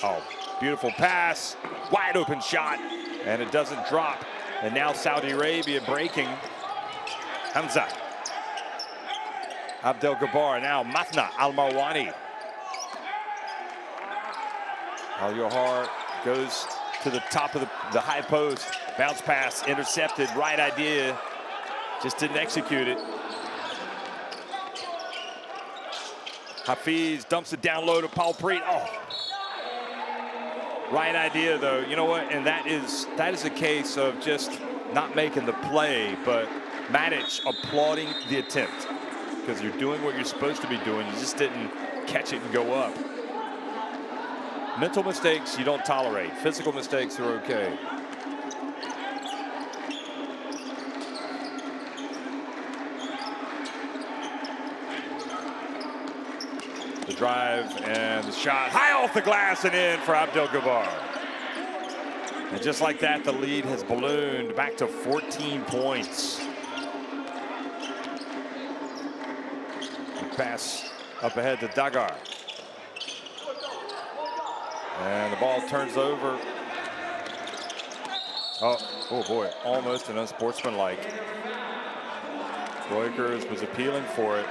Oh, beautiful pass, wide open shot, and it doesn't drop. And now Saudi Arabia breaking. Hamza. Abdel Gabbar, now Mathna Al-Marwani. Al-Yohar goes to the top of the high post. Bounce pass, intercepted, right idea. Just didn't execute it. Hafiz dumps it down low to Paul Preet. Oh. Right idea, though. You know what? And that is a case of just not making the play, but Matic applauding the attempt. Because you're doing what you're supposed to be doing. You just didn't catch it and go up. Mental mistakes you don't tolerate. Physical mistakes are okay. The drive and the shot high off the glass and in for Abdel Gabbar. And just like that, the lead has ballooned back to 14 points. Pass up ahead to Dagar. And the ball turns over. Oh boy, almost an unsportsmanlike. Roykers was appealing for it.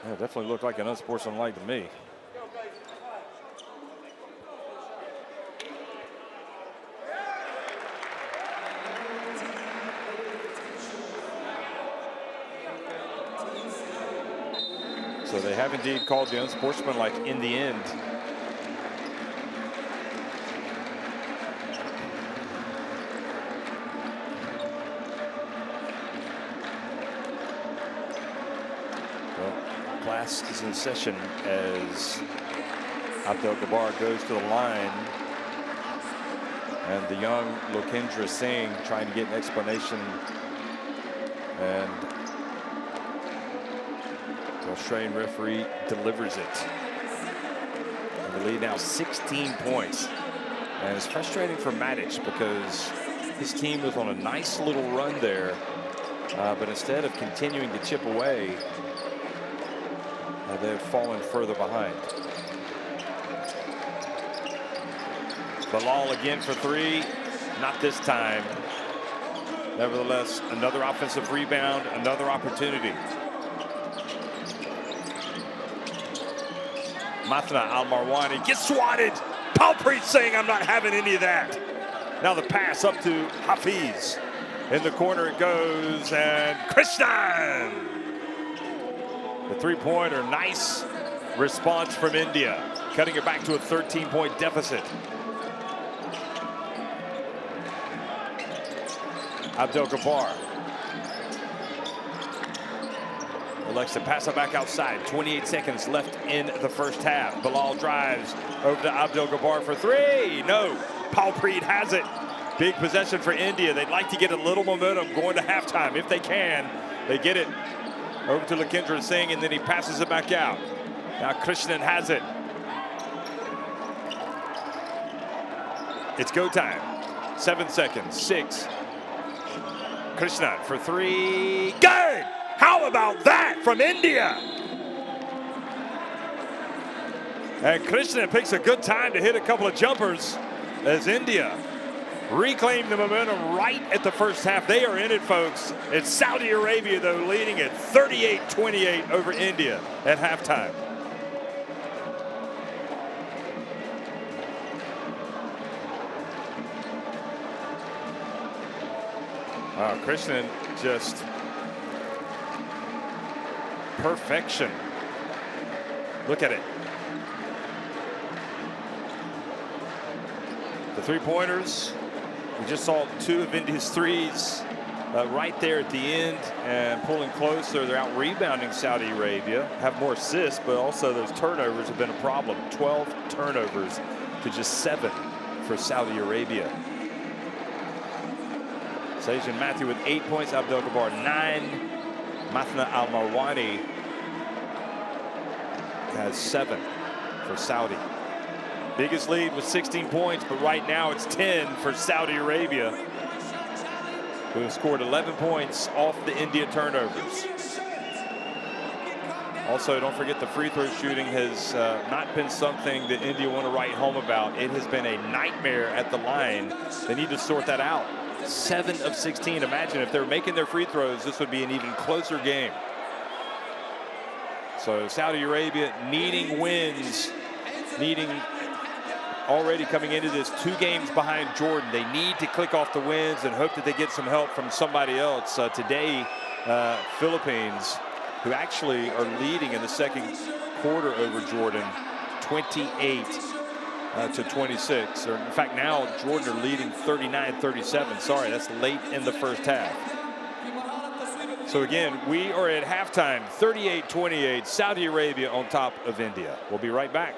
Yeah, definitely looked like an unsportsmanlike to me. So they have indeed called the unsportsmanlike in the end. Class is in session as Abdel-Jabbar goes to the line, and the young Lokendra Singh trying to get an explanation, and the Australian referee delivers it. And the lead now 16 points, and it's frustrating for Matic because his team was on a nice little run there, but instead of continuing to chip away, they've fallen further behind. Bilal again for three, not this time. Nevertheless, another offensive rebound, another opportunity. Mathna Al-Marwani gets swatted. Palpreet saying, I'm not having any of that. Now the pass up to Hafiz. In the corner it goes, and Krishnan. The three-pointer, nice response from India, cutting it back to a 13-point deficit. Abdel-Jabbar elects to pass it back outside. 28 seconds left in the first half. Bilal drives over to Abdel-Jabbar for three. No, Palpreet has it. Big possession for India. They'd like to get a little momentum going to halftime. If they can, they get it. Over to Lokendra Singh, and then he passes it back out. Now Krishnan has it. It's go time. 7 seconds, 6. Krishnan for three. Good! How about that from India? And Krishnan picks a good time to hit a couple of jumpers as India reclaim the momentum right at the first half. They are in it, folks. It's Saudi Arabia, though, leading at 38-28 over India at halftime. Wow, Krishnan just perfection. Look at it. The three-pointers. We just saw two of India's threes right there at the end and pulling closer. They're out rebounding Saudi Arabia, have more assists, but also those turnovers have been a problem. 12 turnovers to just 7 for Saudi Arabia. Sajan Matthew with 8 points, Abdel-Jabbar 9. Mathna Al-Marwani has 7 for Saudi. Biggest lead was 16 points, but right now it's 10 for Saudi Arabia, who have scored 11 points off the India turnovers. Also, don't forget the free throw shooting has not been something that India want to write home about. It has been a nightmare at the line. They need to sort that out. 7 of 16. Imagine if they're making their free throws, this would be an even closer game. So Saudi Arabia needing wins, already coming into this 2 games behind Jordan. They need to click off the wins and hope that they get some help from somebody else. Today, Philippines, who actually are leading in the second quarter over Jordan, 28 to 26. Or in fact, now Jordan are leading 39-37. Sorry, that's late in the first half. So again, we are at halftime, 38-28, Saudi Arabia on top of India. We'll be right back.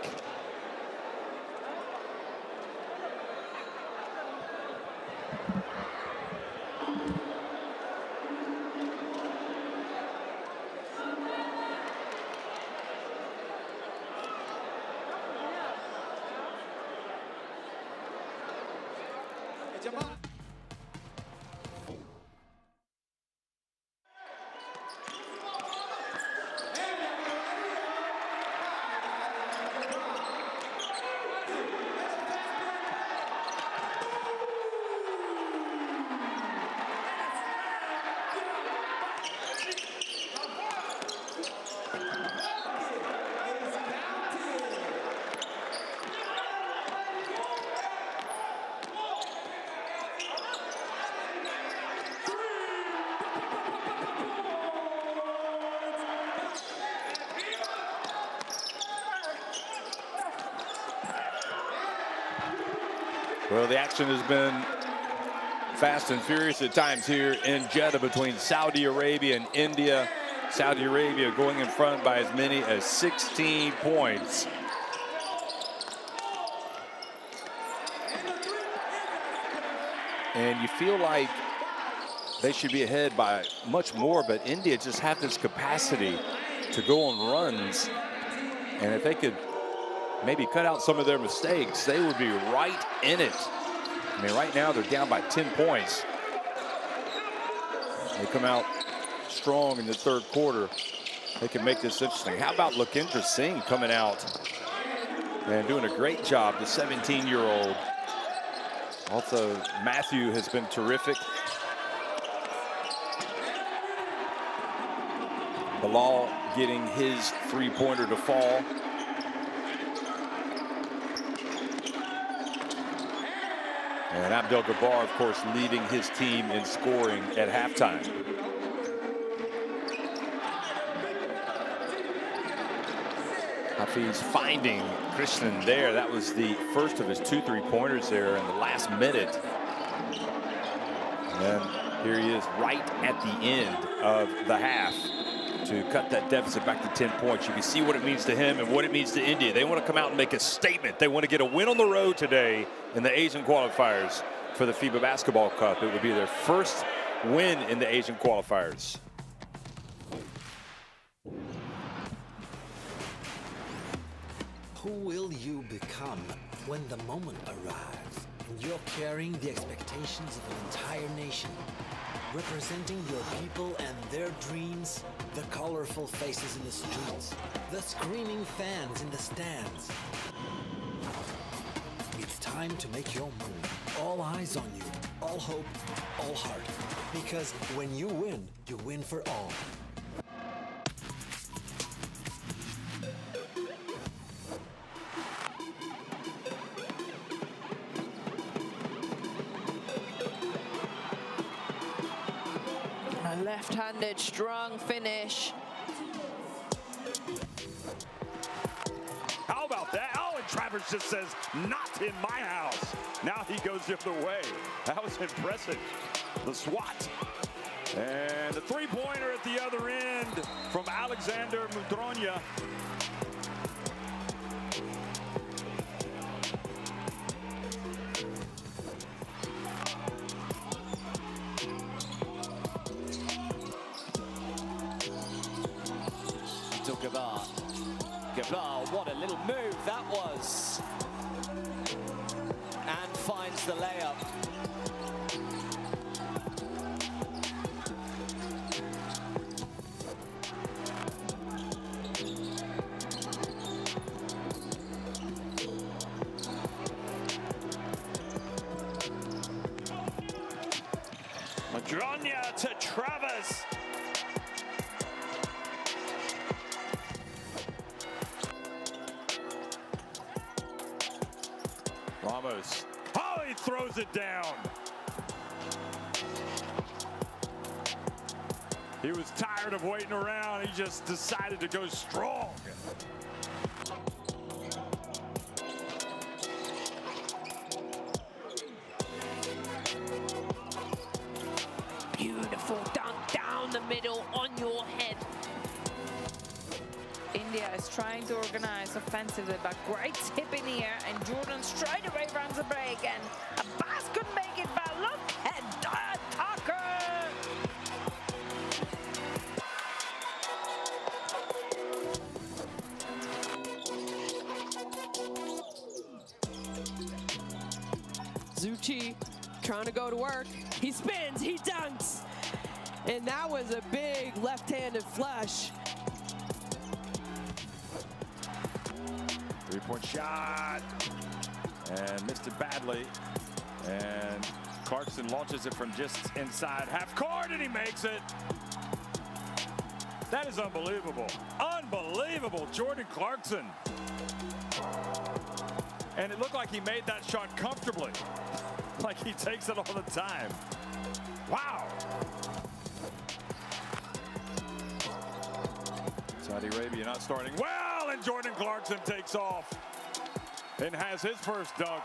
Well, the action has been fast and furious at times here in Jeddah between Saudi Arabia and India. Saudi Arabia going in front by as many as 16 points. And you feel like they should be ahead by much more, but India just have this capacity to go on runs. And if they could maybe cut out some of their mistakes, they would be right in it. I mean, right now they're down by 10 points. They come out strong in the third quarter. They can make this interesting. How about Lakendra Singh coming out and doing a great job, the 17-year-old. Also, Matthew has been terrific. Bilal getting his three-pointer to fall. And Abdel Gabbar, of course, leading his team in scoring at halftime. Hafiz finding Krishnan there. That was the first of his 2 3-pointers there in the last minute. And here he is right at the end of the half to cut that deficit back to 10 points. You can see what it means to him and what it means to India. They want to come out and make a statement. They want to get a win on the road today in the Asian qualifiers for the FIBA Basketball Cup. It would be their first win in the Asian qualifiers. Who will you become when the moment arrives and you're carrying the expectations of an entire nation, representing your people and their dreams, the colorful faces in the streets, the screaming fans in the stands? It's time to make your move. All eyes on you, all hope, all heart. Because when you win for all. A left-handed strong finish. How about that? Oh, and Travers just says, not in my house. Now he goes the other way. That was impressive. The swat. And a three-pointer at the other end from Alexander Mudronya. To Gabbar. Gabbar, what a little move that was. And finds the layup. Mudronya to Travers. Ramos. Oh, he throws it down. He was tired of waiting around. He just decided to go strong. Beautiful dunk down the middle on your head. India is trying to organize offensively, but great tip in the air, and Jordan straight away runs a break, and Abbas couldn't make it, but look at Tucker! Zucchi trying to go to work. He spins, he dunks. And that was a big left-handed flush. Three-point shot. And missed it badly. And Clarkson launches it from just inside half court, and he makes it. That is unbelievable. Unbelievable, Jordan Clarkson. And it looked like he made that shot comfortably. Like he takes it all the time. Wow. Saudi Arabia not starting well, and Jordan Clarkson takes off and has his first dunk.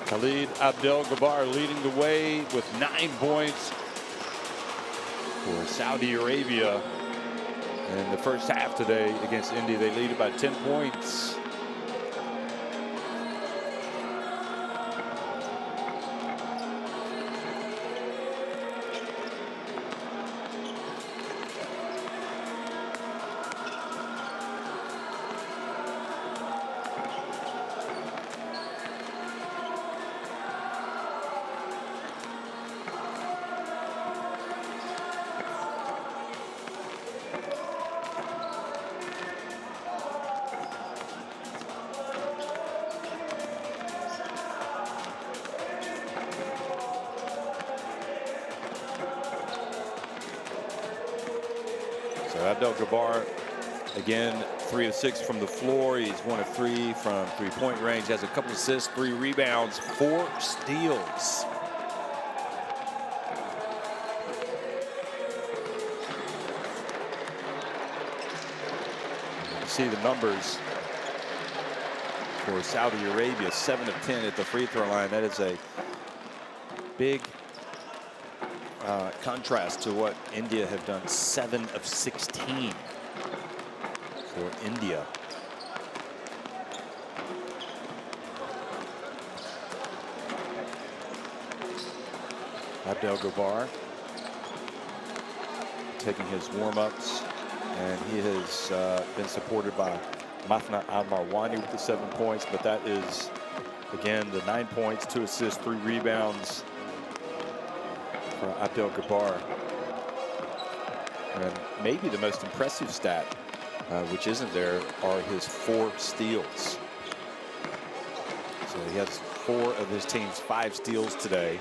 Khalid Abdel-Jabbar leading the way with 9 points for Saudi Arabia in the first half today against India. They lead by 10 points. Abdel-Jabbar, again, 3 of 6 from the floor. He's 1 of 3 from three-point range. Has a couple assists, 3 rebounds, 4 steals. You see the numbers for Saudi Arabia: 7 of 10 at the free throw line. That is a big contrast to what India have done. 7 of 16 for India. Abdel-Jabbar taking his warm-ups, and he has been supported by Mafna Al-Marwani with the 7 points, but that is, again, the 9 points, 2 assists, 3 rebounds for Abdel-Jabbar. And maybe the most impressive stat, which isn't there, are his 4 steals. So he has 4 of his team's 5 steals today.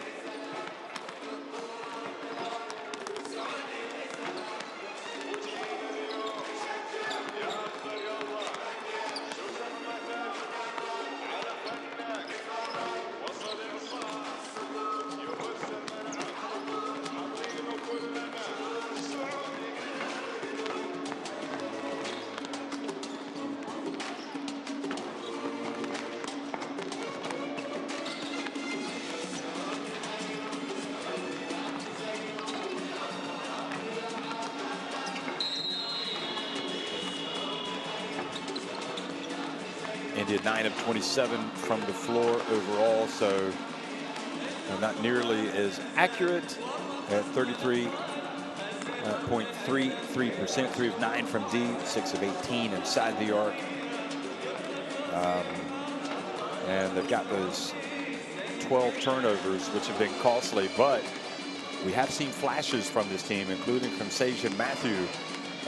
India 9 of 27 from the floor overall, so not nearly as accurate at 33.33%. 3 of 9 from D, 6 of 18 inside the arc. And they've got those 12 turnovers, which have been costly, but we have seen flashes from this team, including from Sajan Matthew,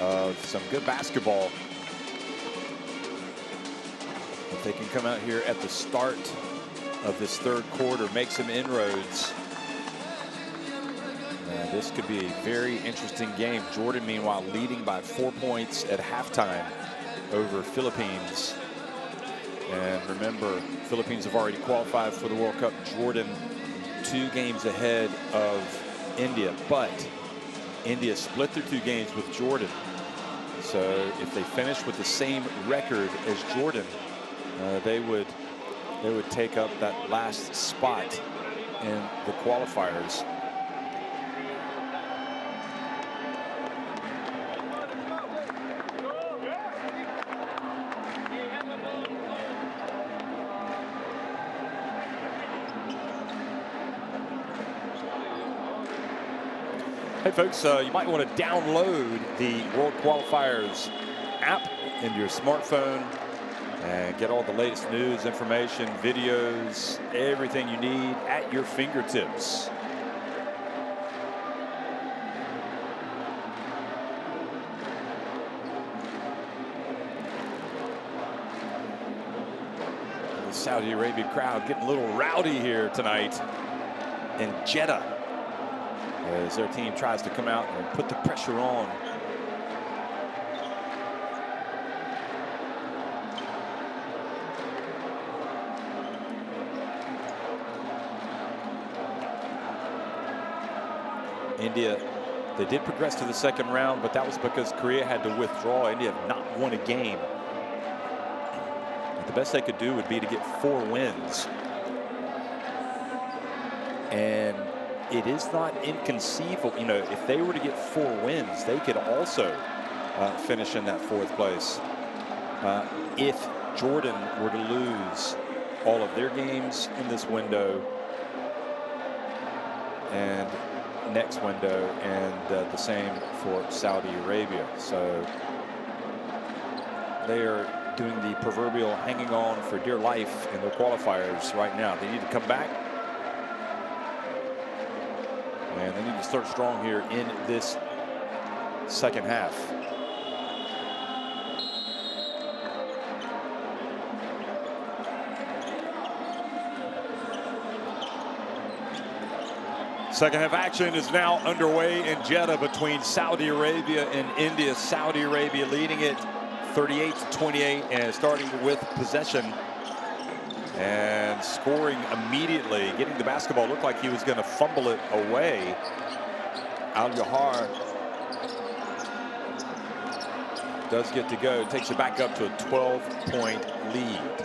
of some good basketball. If they can come out here at the start of this third quarter, make some inroads, this could be a very interesting game. Jordan, meanwhile, leading by 4 points at halftime over Philippines. And remember, Philippines have already qualified for the World Cup. Jordan 2 games ahead of India, but India split their 2 games with Jordan. So if they finish with the same record as Jordan, they would take up that last spot in the qualifiers. Hey folks, you might want to download the World Qualifiers app into your smartphone and get all the latest news, information, videos, everything you need at your fingertips. The Saudi Arabia crowd getting a little rowdy here tonight in Jeddah, as their team tries to come out and put the pressure on. India, they did progress to the second round, but that was because Korea had to withdraw. India have not won a game. The best they could do would be to get 4 wins. And it is not inconceivable, you know, if they were to get 4 wins, they could also finish in that 4th place. If Jordan were to lose all of their games in this window and next window, and the same for Saudi Arabia. So they are doing the proverbial hanging on for dear life in their qualifiers right now. They need to come back, and they need to start strong here in this second half. Second half action is now underway in Jeddah between Saudi Arabia and India. Saudi Arabia leading it 38-28 and starting with possession and scoring immediately, getting the basketball. Looked like he was going to fumble it away. Al-Jahar does get to go, takes it back up to a 12-point lead.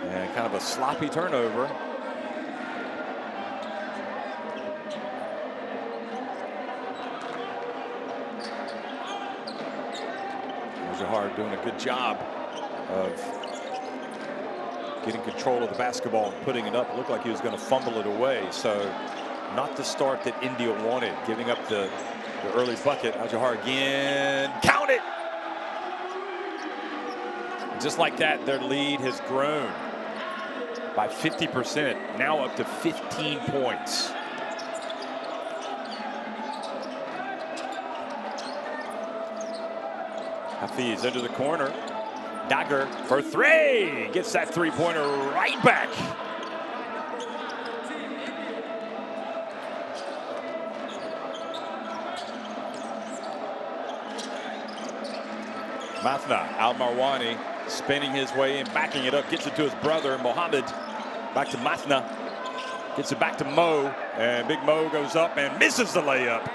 And kind of a sloppy turnover. Al-Jahar doing a good job of getting control of the basketball and putting it up. It looked like he was going to fumble it away. So not the start that India wanted, giving up the early bucket. Al-Jahar again, count it! Just like that, their lead has grown by 50%, now up to 15 points. Hafiz into the corner. Dagger for 3. Gets that 3-pointer right back. Mathna Al-Marwani spinning his way in, backing it up, gets it to his brother Mohammed. Back to Mathna, gets it back to Mo, and Big Mo goes up and misses the layup.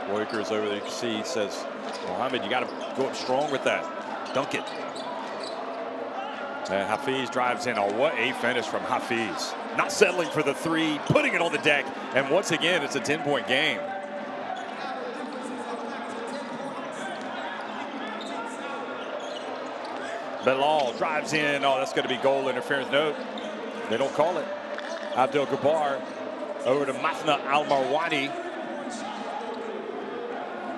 Woikers over there, you can see, says, Mohammed, you got to go up strong with that. Dunk it. And Hafiz drives in. Oh, what a finish from Hafiz. Not settling for the 3, putting it on the deck, and once again, it's a 10-point game. Bilal drives in. Oh, that's going to be goal interference. No, they don't call it. Abdel Gabbar over to Mathna Al-Marwani.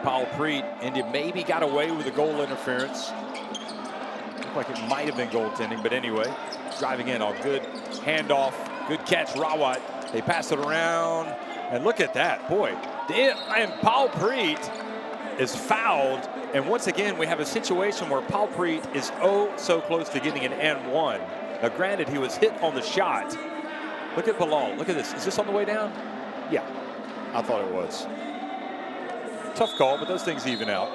Paul Preet, India maybe got away with a goal interference. Looked like it might have been goaltending, but anyway, driving in. Oh, good handoff. Good catch, Rawat. They pass it around, and look at that. Boy, and Paul Preet is fouled. And once again, we have a situation where Paul Preet is oh so close to getting an N1. Now, granted, he was hit on the shot. Look at Bilal. Look at this. Is this on the way down? Yeah, I thought it was. Tough call, but those things even out.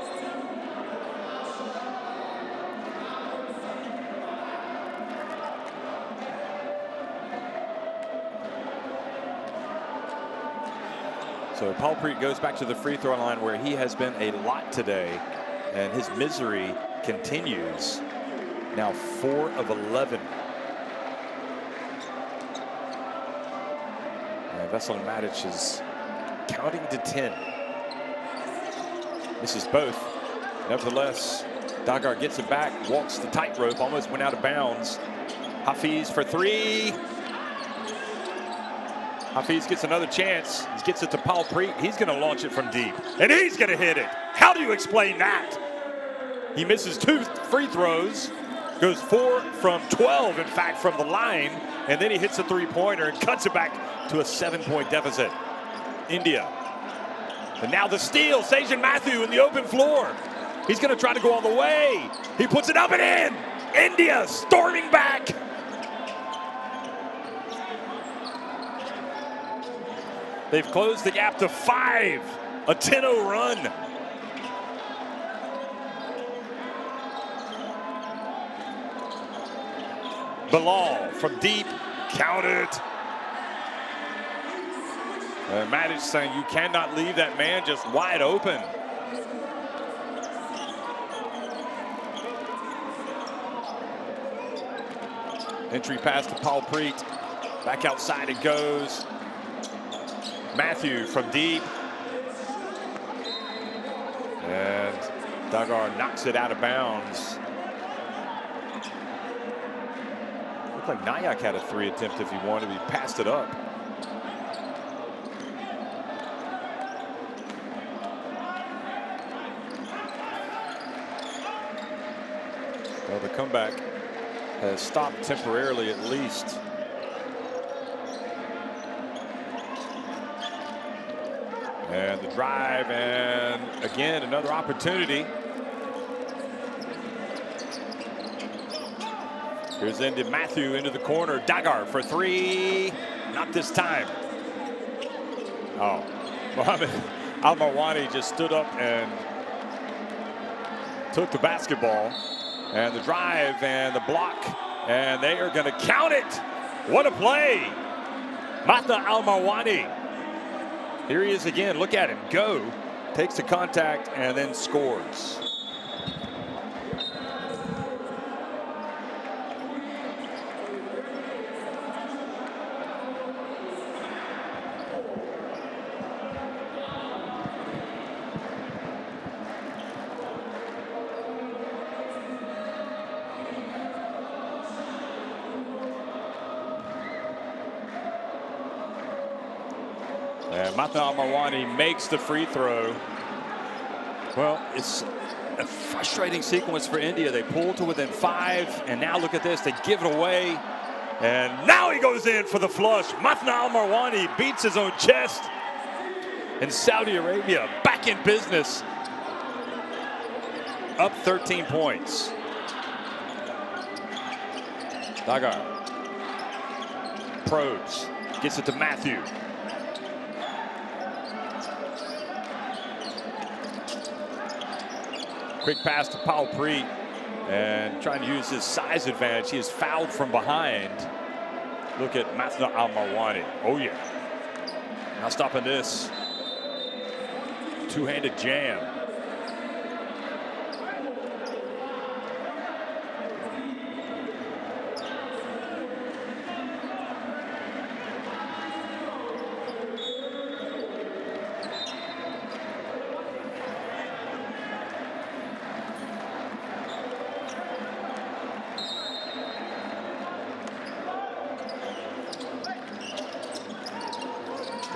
So Paul Preet goes back to the free throw line where he has been a lot today, and his misery continues. Now 4 of 11. And Vesel Matic is counting to 10. Misses both. Nevertheless, Dagger gets it back, walks the tightrope, almost went out of bounds. Hafiz for 3. Hafiz gets another chance. He gets it to Paul Preet. He's going to launch it from deep, and he's going to hit it. How do you explain that? He misses 2 free throws, goes 4 from 12, in fact, from the line, and then he hits a 3-pointer and cuts it back to a 7-point deficit. India. And now the steal, Sajan Matthew in the open floor. He's going to try to go all the way. He puts it up and in. India storming back. They've closed the gap to 5. A 10-0 run. Bilal from deep, count it. Matic saying you cannot leave that man just wide open. Entry pass to Paul Preet. Back outside it goes. Matthew from deep. And Dagar knocks it out of bounds. Looked like Nayak had a 3 attempt if he wanted. He passed it up. Well, the comeback has stopped temporarily at least. And the drive, and again, another opportunity. Here's into Matthew into the corner. Dagar for 3. Not this time. Oh, Mohamed Al-Marwani just stood up and took the basketball. And the drive and the block, and they are going to count it. What a play. Matna Al-Marwani. Here he is again. Look at him go. Takes the contact and then scores. And Matna Al-Marwani makes the free throw. Well, it's a frustrating sequence for India. They pull to within 5, and now look at this. They give it away, and now he goes in for the flush. Matna Al-Marwani beats his own chest. And Saudi Arabia back in business. Up 13 points. Dagar probes, gets it to Matthew. Quick pass to Paul Preet, and trying to use his size advantage. He is fouled from behind. Look at Matna Al-Marwani. Oh yeah. Now stopping this. Two-handed jam.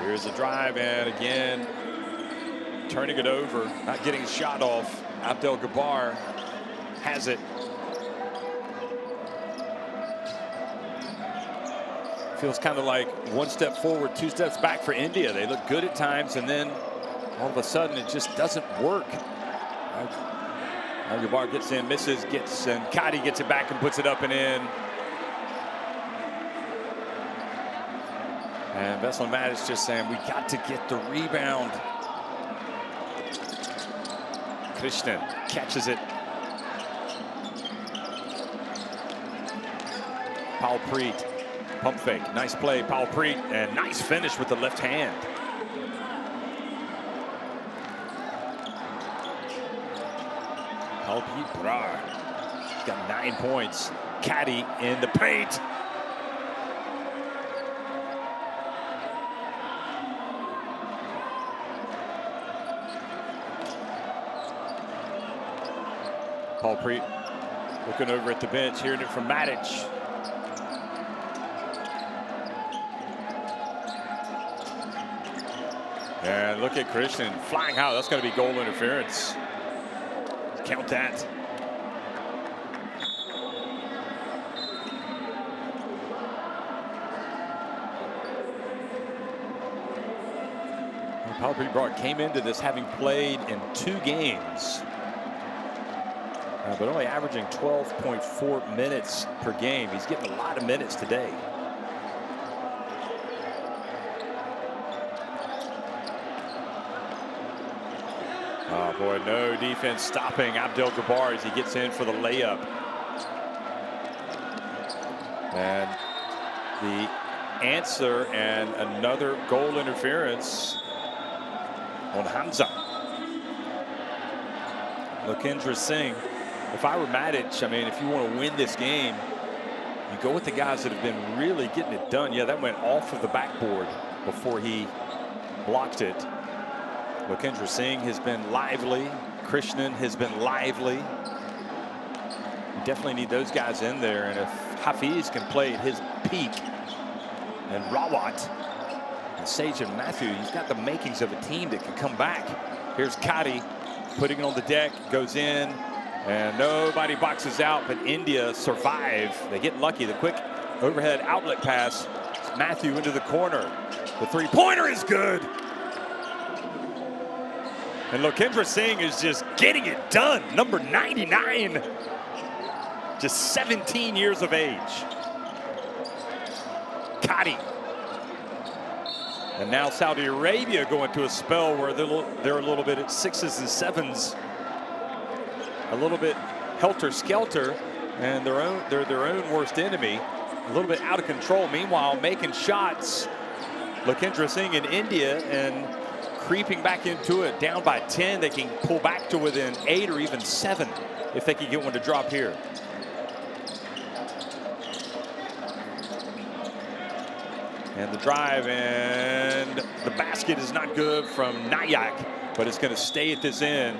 Here's a drive, and again, turning it over, not getting a shot off. Abdel Jabbar has it. Feels kind of like 1 step forward, 2 steps back for India. They look good at times, and then all of a sudden it just doesn't work. Jabbar gets in, misses, and Kadi gets it back and puts it up and in. And Vesselin Matic just saying, we got to get the rebound. Krishnan catches it. Paul Preet, pump fake, nice play, Paul Preet, and nice finish with the left hand. Paul Preet Brar got 9 points. Caddy in the paint. Paul Preet looking over at the bench, hearing it from Matic. And look at Krishnan flying out. That's going to be goal interference. Count that. Paul Preet came into this having played in 2 games. But only averaging 12.4 minutes per game. He's getting a lot of minutes today. Oh boy, no defense stopping Abdel Jabbar as he gets in for the layup. And the answer, and another goal interference on Hamza. Lakendra Singh, if I were Matic, I mean, if you want to win this game, you go with the guys that have been really getting it done. Yeah, that went off of the backboard before he blocked it. Lakendra Singh has been lively. Krishnan has been lively. You definitely need those guys in there. And if Hafiz can play at his peak, and Rawat and Sage and Matthew, he's got the makings of a team that can come back. Here's Kadi putting it on the deck, goes in, and nobody boxes out, but India survive. They get lucky. The quick overhead outlet pass. Matthew into the corner. The three-pointer is good. And Lakendra Singh is just getting it done. Number 99. Just 17 years of age. Kadi. And now Saudi Arabia going to a spell where they're a little bit at 6s and 7s. A little bit helter-skelter, and they're their own worst enemy. A little bit out of control. Meanwhile, making shots. Lakendra Singh in India and creeping back into it, down by 10. They can pull back to within 8 or even 7 if they can get one to drop here. And the drive, and the basket is not good from Nayak, but it's going to stay at this end.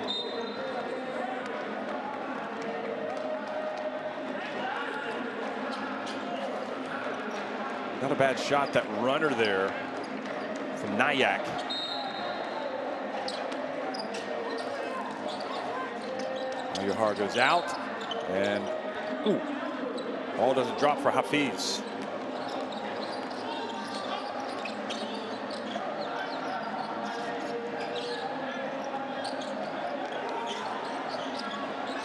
Not a bad shot, that runner there from Nayak. Yahar goes out, and ball doesn't drop for Hafiz.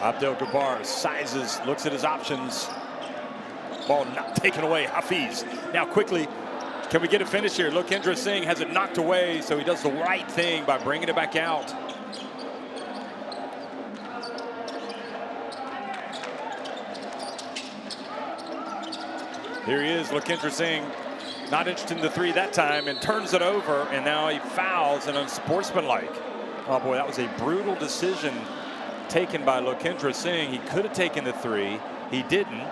Abdel Jabbar sizes, looks at his options. Ball not taken away. Hafiz. Now quickly, can we get a finish here? Lakendra Singh has it knocked away, so he does the right thing by bringing it back out. Here he is, Lakendra Singh, not interested in the three that time, and turns it over, and now he fouls and unsportsmanlike. Oh boy, that was a brutal decision taken by Lakendra Singh. He could have taken the three. He didn't.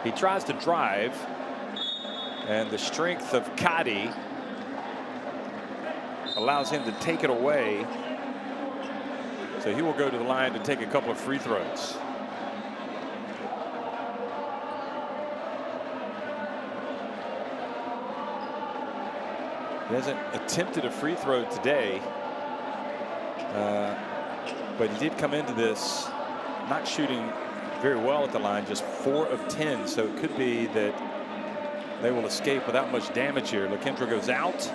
He tries to drive, and the strength of Kadi allows him to take it away. So he will go to the line to take a couple of free throws. He hasn't attempted a free throw today, but he did come into this not shooting very well at the line, just 4 of 10. So it could be that they will escape without much damage here. Lakendra goes out.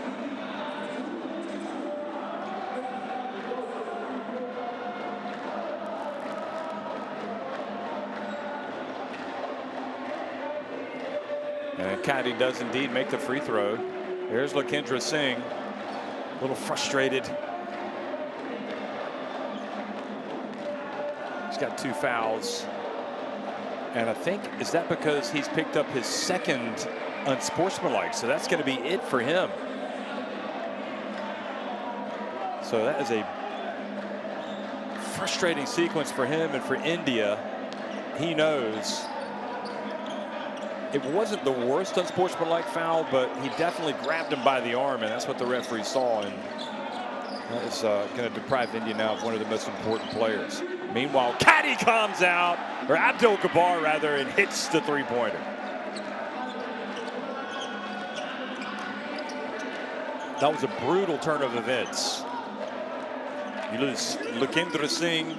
And Kadi does indeed make the free throw. There's Lakendra Singh, a little frustrated. He's got 2 fouls. And I think, is that because he's picked up his second unsportsmanlike? So that's going to be it for him. So that is a frustrating sequence for him and for India. He knows it wasn't the worst unsportsmanlike foul, but he definitely grabbed him by the arm, and that's what the referee saw. And that is going to deprive India now of one of the most important players. Meanwhile, Kadi comes out, or Abdel Jabbar rather, and hits the three-pointer. That was a brutal turn of events. You lose Lakendra Singh,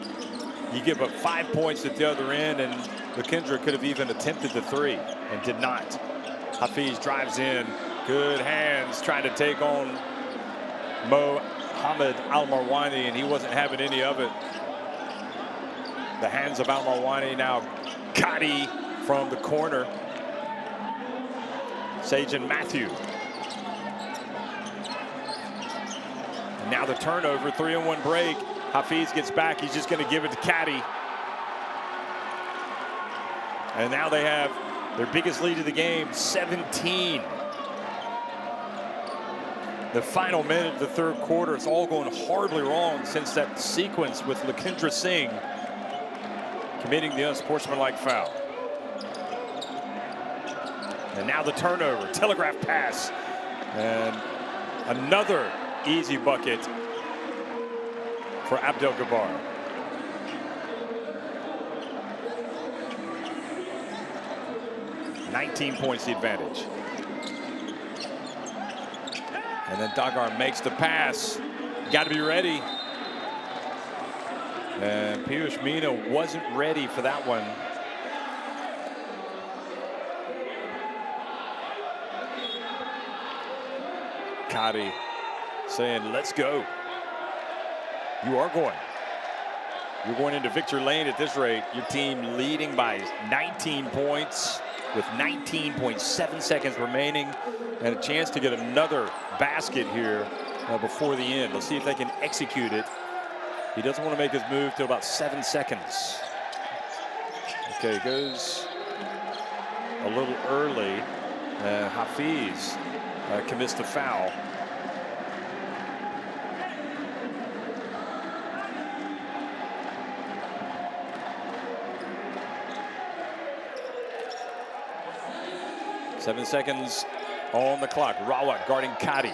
you give up 5 points at the other end, and Lakendra could have even attempted the three and did not. Hafiz drives in, good hands, trying to take on Mohammed Al-Marwani, and he wasn't having any of it. The hands of Al-Marwani. Now Kadi from the corner. Sage and Matthew. And now the turnover, 3-on-1 break. Hafiz gets back. He's just going to give it to Kadi. And now they have their biggest lead of the game, 17. The final minute of the third quarter, it's all going horribly wrong since that sequence with Lakendra Singh committing the unsportsmanlike foul. And now the turnover, telegraph pass, and another easy bucket for Abdel-Jabbar. $19 points the advantage. And then Dagar makes the pass. Got to be ready. And Piyush Meena wasn't ready for that one. Kadi saying, let's go. You are going. You're going into victory lane at this rate. Your team leading by 19 points with 19.7 seconds remaining and a chance to get another basket here before the end. Let's see if they can execute it. He doesn't want to make his move till about 7 seconds. Okay, goes a little early. Hafiz commits the foul. Seven seconds on the clock. Rawat guarding Kadi.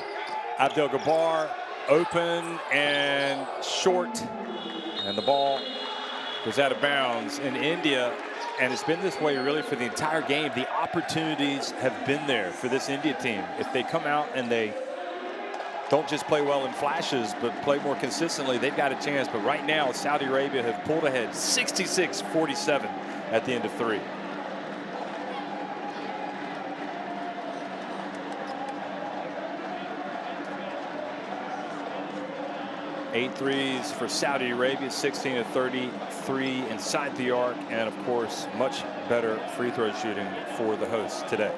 Abdel-Jabbar open and short. And the ball goes out of bounds in India. And it's been this way really for the entire game. The opportunities have been there for this India team. If they come out and they don't just play well in flashes, but play more consistently, they've got a chance. But right now, Saudi Arabia have pulled ahead 66-47 at the end of 3. 8 threes for Saudi Arabia, 16 of 33 inside the arc, and of course, much better free throw shooting for the hosts today.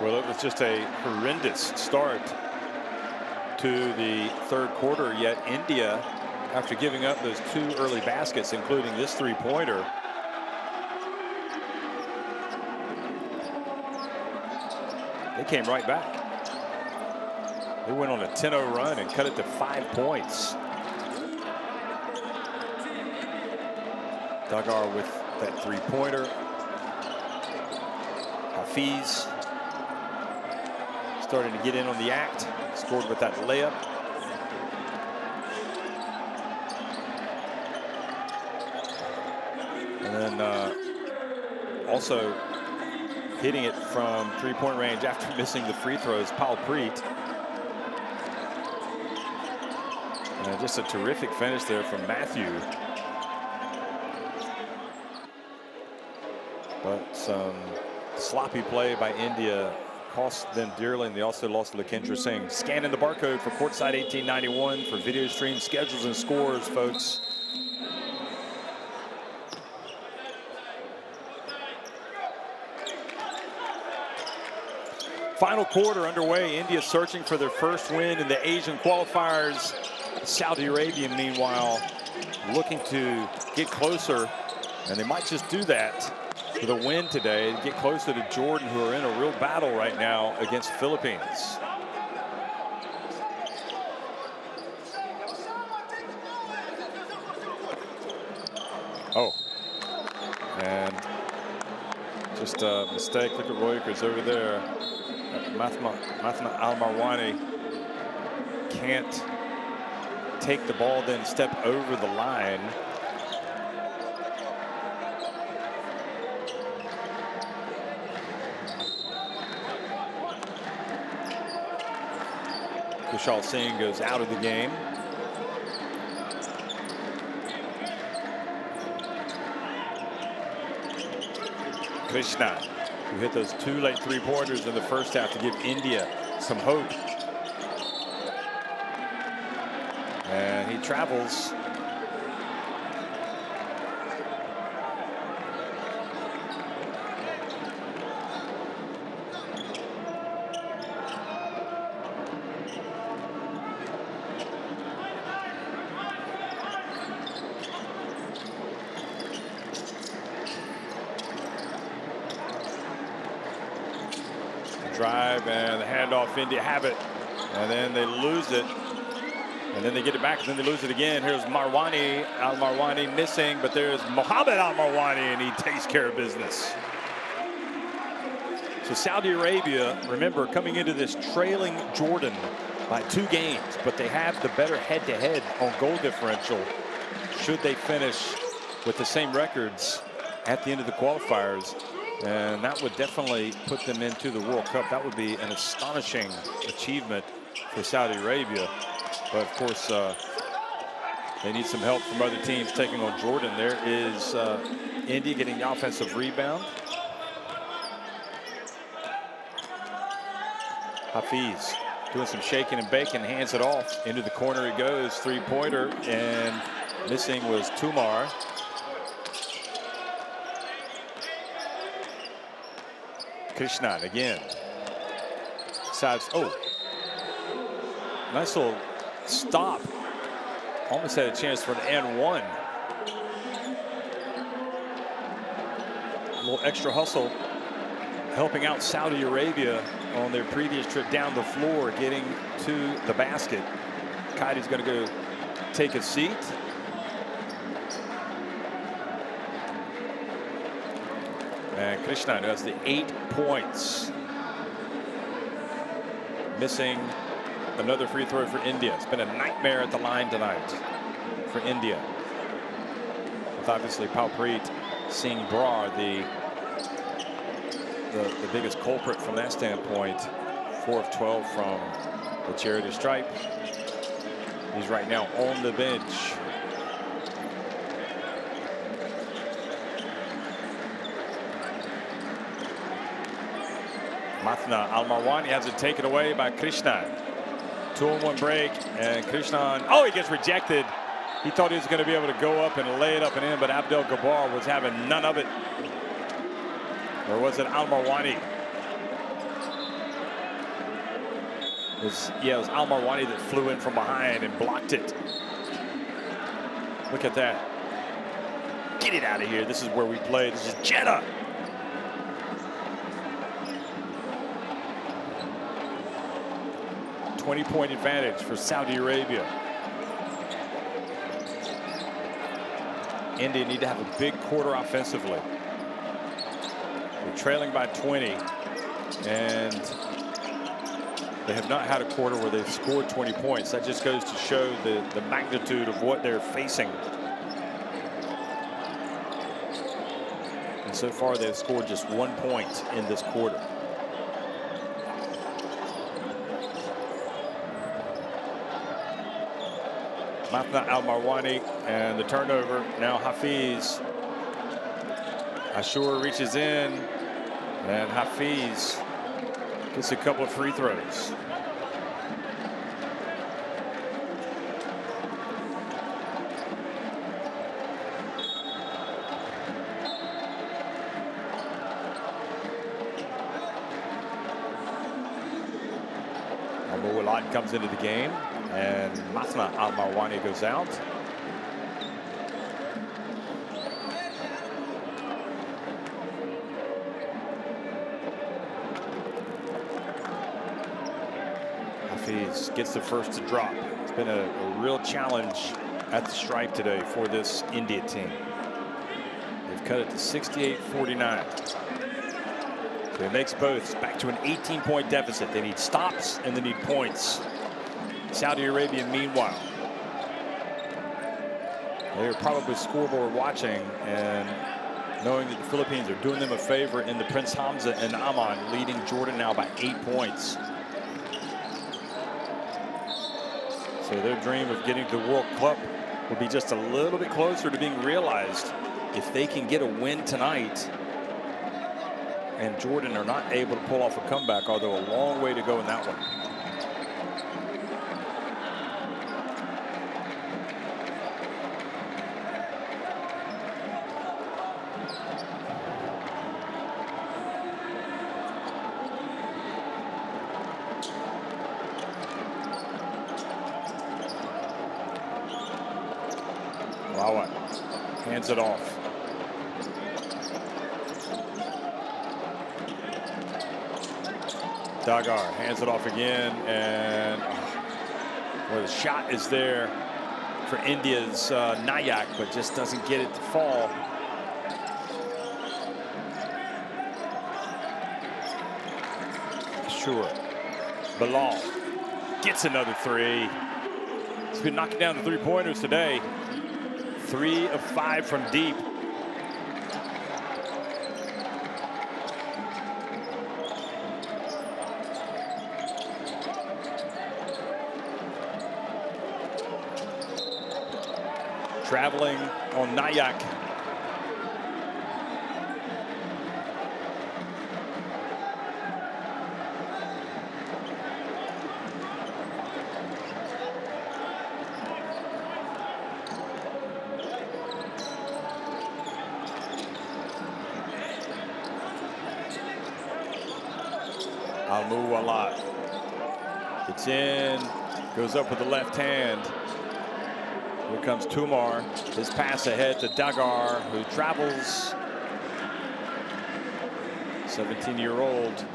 Well, it was just a horrendous start to the third quarter, yet India, after giving up those 2 early baskets, including this three-pointer, they came right back. They went on a 10-0 run and cut it to 5 points. Dagar with that three-pointer. Hafiz starting to get in on the act, scored with that layup. And then also hitting it from three-point range after missing the free throws, Paul Preet. And just a terrific finish there from Matthew. But some sloppy play by India cost them dearly, and they also lost Lakendra Singh. Scanning the barcode for Courtside 1891 for video stream schedules and scores, folks. Final quarter underway. India searching for their first win in the Asian qualifiers. Saudi Arabia, meanwhile, looking to get closer, and they might just do that with a win today and get closer to Jordan, who are in a real battle right now against Philippines. Oh, and just a mistake. Look at Reuters over there. Mathna Al-Marwani can't take the ball, then step over the line. Kushal Singh goes out of the game. Krishna, who hit those 2 late three-pointers in the first half to give India some hope. And he travels. drive and the handoff. India have it, and then they lose it, and then they get it back, and then they lose it again. Here's Marwani, Al-Marwani missing, but there's Mohammed Al-Marwani, and he takes care of business. So Saudi Arabia, remember, coming into this trailing Jordan by 2 games, but they have the better head-to-head on goal differential should they finish with the same records at the end of the qualifiers. And that would definitely put them into the World Cup. That would be an astonishing achievement for Saudi Arabia. But of course, they need some help from other teams taking on Jordan. There is India getting the offensive rebound. Hafiz doing some shaking and baking, hands it off. Into the corner he goes, 3-pointer, and missing was Tumar. Krishnan again. Decides, oh, nice little stop. Almost had a chance for an N1. A little extra hustle helping out Saudi Arabia on their previous trip down the floor, getting to the basket. Kaidi's going to go take a seat. And Krishnan has the 8 points. Missing another free throw for India. It's been a nightmare at the line tonight for India. With obviously Palpreet Singh Brar, the biggest culprit from that standpoint. 4 of 12 from the charity stripe. He's right now on the bench. Mathna Al-Marwani has it taken away by Krishnan. 2-on-1 break, and Krishnan, oh, he gets rejected. He thought he was going to be able to go up and lay it up and in, but Abdel Gabbar was having none of it. Or was it Al-Marwani? It was Al-Marwani that flew in from behind and blocked it. Look at that. Get it out of here. This is where we play. This is Jeddah. .20 advantage for Saudi Arabia. India need to have a big quarter offensively. They're trailing by 20, and they have not had a quarter where they've scored 20 points. That just goes to show the magnitude of what they're facing. And so far, they've scored just 1 point in this quarter. Mathna Al-Marwani, and the turnover. Now Hafiz. Ashur reaches in, and Hafiz gets a couple of free throws. Al-Muwalad comes into the game, and Mathna Al-Marwani goes out. Hafiz gets the first to drop. It's been a real challenge at the stripe today for this India team. They've cut it to 68-49. So it makes both back to an 18-point deficit. They need stops and they need points. Saudi Arabia, meanwhile, they're probably scoreboard watching and knowing that the Philippines are doing them a favor in the Prince Hamza and Aman, leading Jordan now by 8 points. So their dream of getting to the World Cup will be just a little bit closer to being realized if they can get a win tonight. And Jordan are not able to pull off a comeback, although a long way to go in that one. Wawa hands it off. Dagar hands it off again, and well, the shot is there for India's Nayak, but just doesn't get it to fall. Sure. Bilal gets another three. He's been knocking down the three-pointers today. 3 of 5 from deep. Traveling on Nayak. Al-Muwala gets in, goes up with the left hand. Here comes Tumar. His pass ahead to Dagar, who travels. 17-year-old.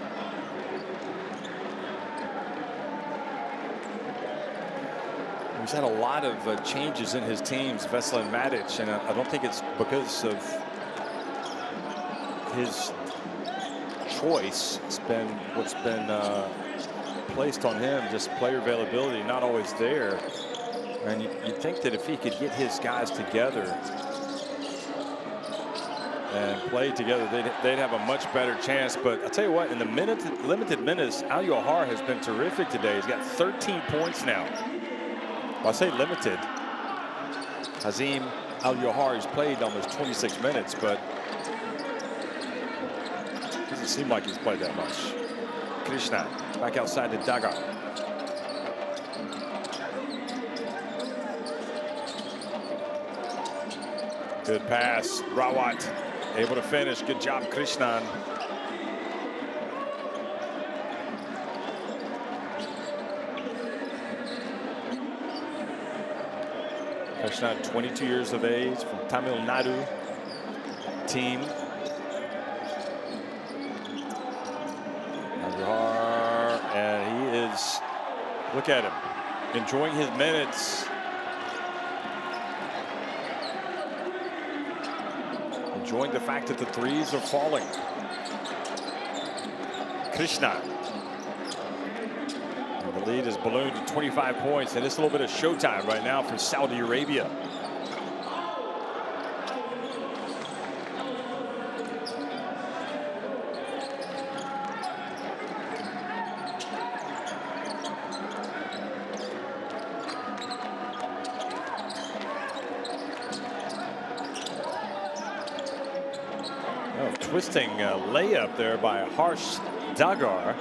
He's had a lot of changes in his teams, Veselin Matic, and I don't think it's because of his choice. It's been what's been placed on him, just player availability not always there. And you'd think that if he could get his guys together and play together, they'd have a much better chance. But I'll tell you what, in the limited minutes, Al-Yohar has been terrific today. He's got 13 points now. Well, I say limited. Hazim Al-Yohar has played almost 26 minutes, but doesn't seem like he's played that much. Krishna back outside to Dagar. Good pass. Rawat able to finish. Good job, Krishnan. Krishnan, 22 years of age, from Tamil Nadu team. And he is, look at him, enjoying his minutes. Enjoying the fact that the threes are falling. Krishna. And the lead is ballooned to 25 points, and it's a little bit of showtime right now for Saudi Arabia. Twisting layup there by Harsh Dagar.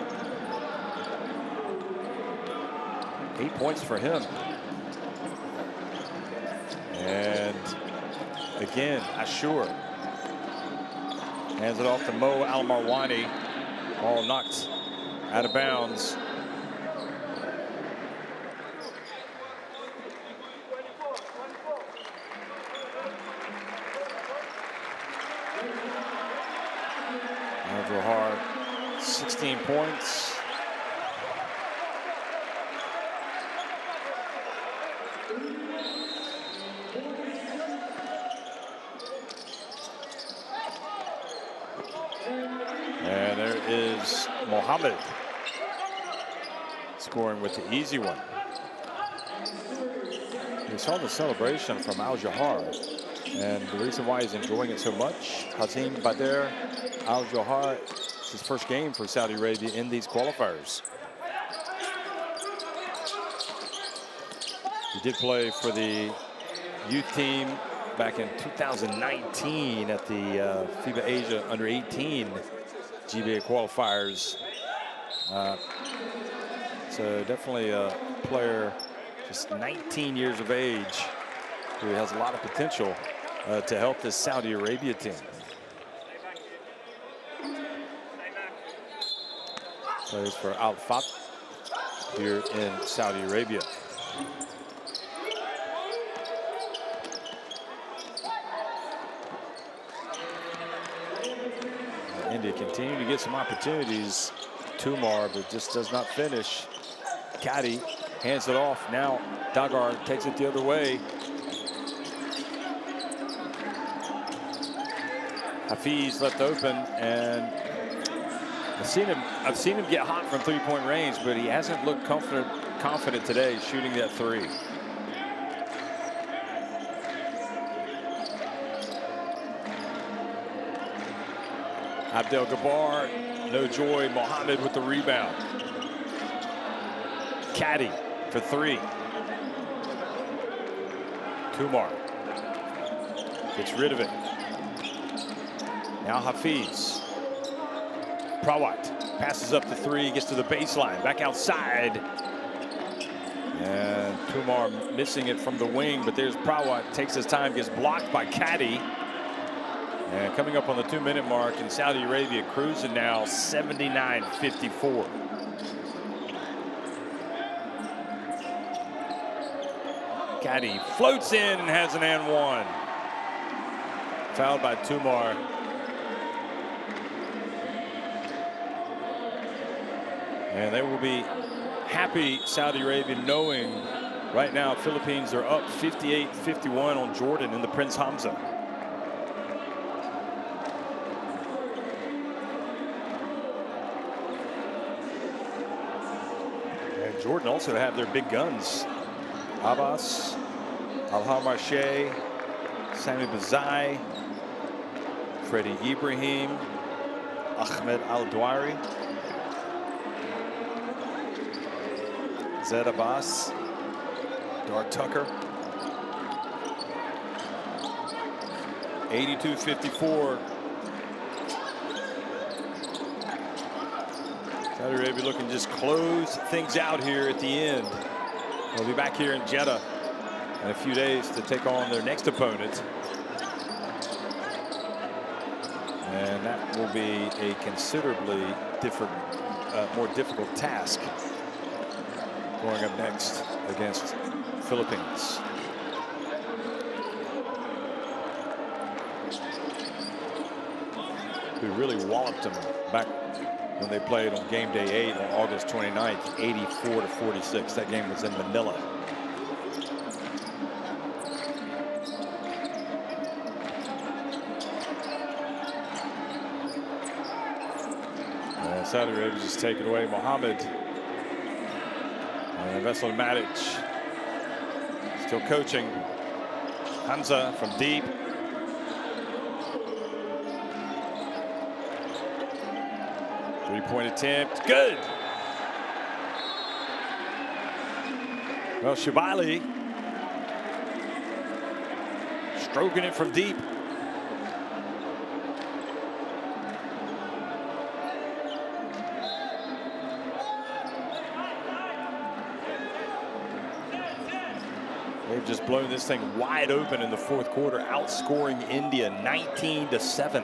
8 points for him. And again, Ashur hands it off to Mo Al-Marwani. Ball knocked out of bounds. Al-Johar, 16 points. And there is Mohammed scoring with the easy one. We saw the celebration from Al-Johar, and the reason why he's enjoying it so much, Hazim Bader Al-Johar, it's his first game for Saudi Arabia in these qualifiers. He did play for the youth team back in 2019 at the FIBA Asia Under-18 GBA qualifiers. So definitely a player just 19 years of age who has a lot of potential to help this Saudi Arabia team. Plays for Al Fat here in Saudi Arabia. India continue to get some opportunities Tumar, but just does not finish. Caddy hands it off. Now Dagar takes it the other way. Hafiz left open, and I've seen him get hot from three-point range, but he hasn't looked confident today shooting that three. Abdel Gabbar, no joy. Mohammed with the rebound. Caddy for three. Tumar gets rid of it. Now Hafiz. Prawat passes up the three, gets to the baseline, back outside. And Tumar missing it from the wing, but there's Prawat, takes his time, gets blocked by Caddy. And coming up on the 2-minute mark, in Saudi Arabia cruising now 79-54. Caddy floats in and has an and one. Fouled by Tumar. And they will be happy, Saudi Arabia, knowing right now Philippines are up 58-51 on Jordan in the Prince Hamza. And Jordan also have their big guns. Abbas, Al-Hamashe, Sami Bazai, Freddie Ibrahim, Ahmed Al-Dwari, Zed Abbas, Dar Tucker. 82-54. Saudi Arabia looking to just close things out here at the end. They'll be back here in Jeddah in a few days to take on their next opponent. And that will be a considerably more difficult task going up next against Philippines. We really walloped them back when they played on game day 8 on August 29th, 84-46. That game was in Manila. And Saudi Arabia just taken away. Mohammed and Vesel Matic still coaching. Hamza from deep. Three-point attempt, good. Well, Shabali stroking it from deep. They've just blown this thing wide open in the fourth quarter, outscoring India 19-7.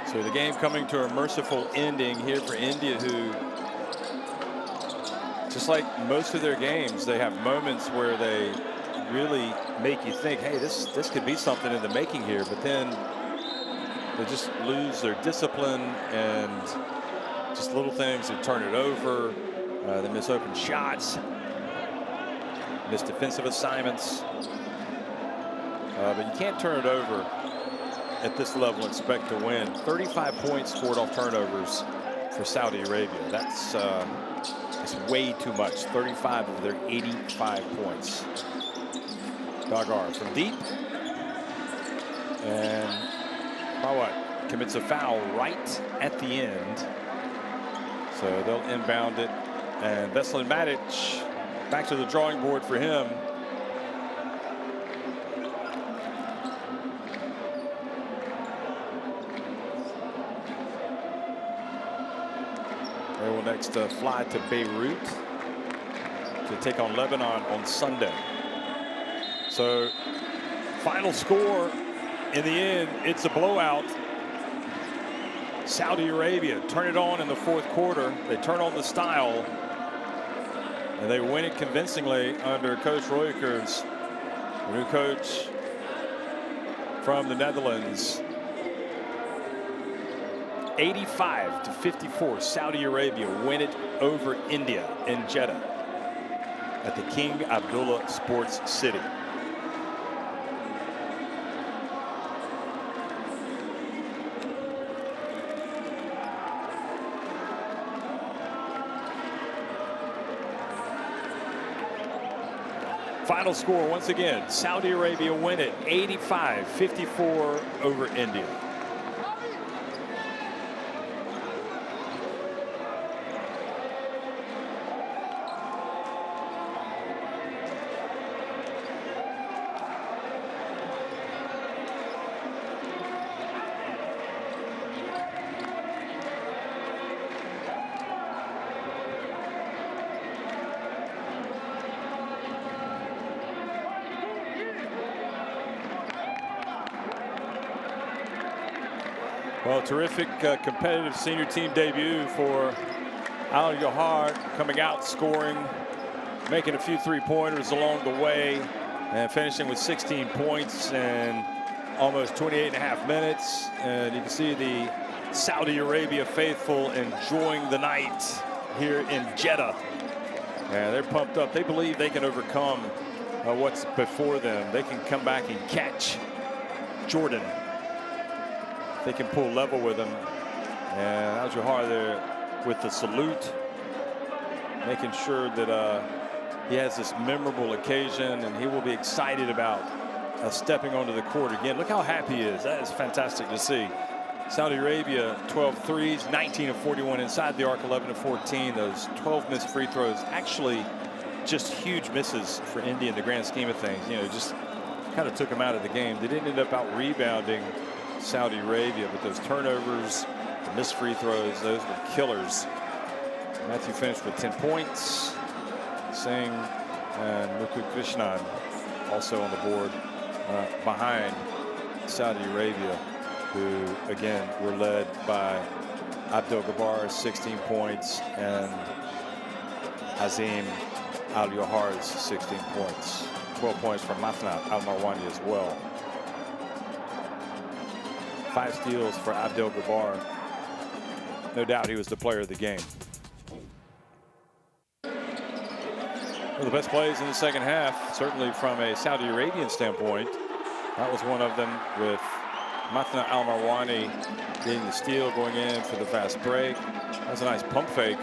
So the game coming to a merciful ending here for India, who, just like most of their games, they have moments where they really make you think, hey, this could be something in the making here, but then they just lose their discipline and just little things that turn it over. They miss open shots, miss defensive assignments, but you can't turn it over at this level and expect to win. 35 points scored off turnovers for Saudi Arabia. That's way too much. 35 of their 85 points. Dagar from deep. And Prawat commits a foul right at the end. So they'll inbound it. And Vesel Matic back to the drawing board for him. They will next fly to Beirut to take on Lebanon on Sunday. So final score in the end, it's a blowout. Saudi Arabia turn it on in the fourth quarter. They turn on the style, and they win it convincingly under Coach Roykers, the new coach from the Netherlands. 85-54, Saudi Arabia win it over India in Jeddah at the King Abdullah Sports City. Final score once again, Saudi Arabia win it 85-54 over India. Well, terrific competitive senior team debut for Al Yohar, coming out, scoring, making a few three-pointers along the way, and finishing with 16 points in almost 28.5 minutes. And you can see the Saudi Arabia faithful enjoying the night here in Jeddah. And they're pumped up. They believe they can overcome what's before them. They can come back and catch Jordan. They can pull level with him. And Al Johar there with the salute, making sure that he has this memorable occasion, and he will be excited about stepping onto the court again. Look how happy he is. That is fantastic to see. Saudi Arabia 12 threes, 19 of 41 inside the arc, 11 of 14. Those 12 missed free throws, actually just huge misses for India in the grand scheme of things. You know, just kind of took them out of the game. They didn't end up out rebounding Saudi Arabia, but those turnovers, the missed free throws, those were killers. Matthew finished with 10 points. Singh and Mukul Krishnan also on the board behind Saudi Arabia, who again were led by Abdel Gabbar, 16 points, and Azim Al Yohar's 16 points. 12 points from Mafna Al Marwani as well. 5 steals for Abdel Gabbar. No doubt he was the player of the game. One of the best plays in the second half, certainly from a Saudi Arabian standpoint. That was one of them, with Mathna Al Marwani being the steal, going in for the fast break. That was a nice pump fake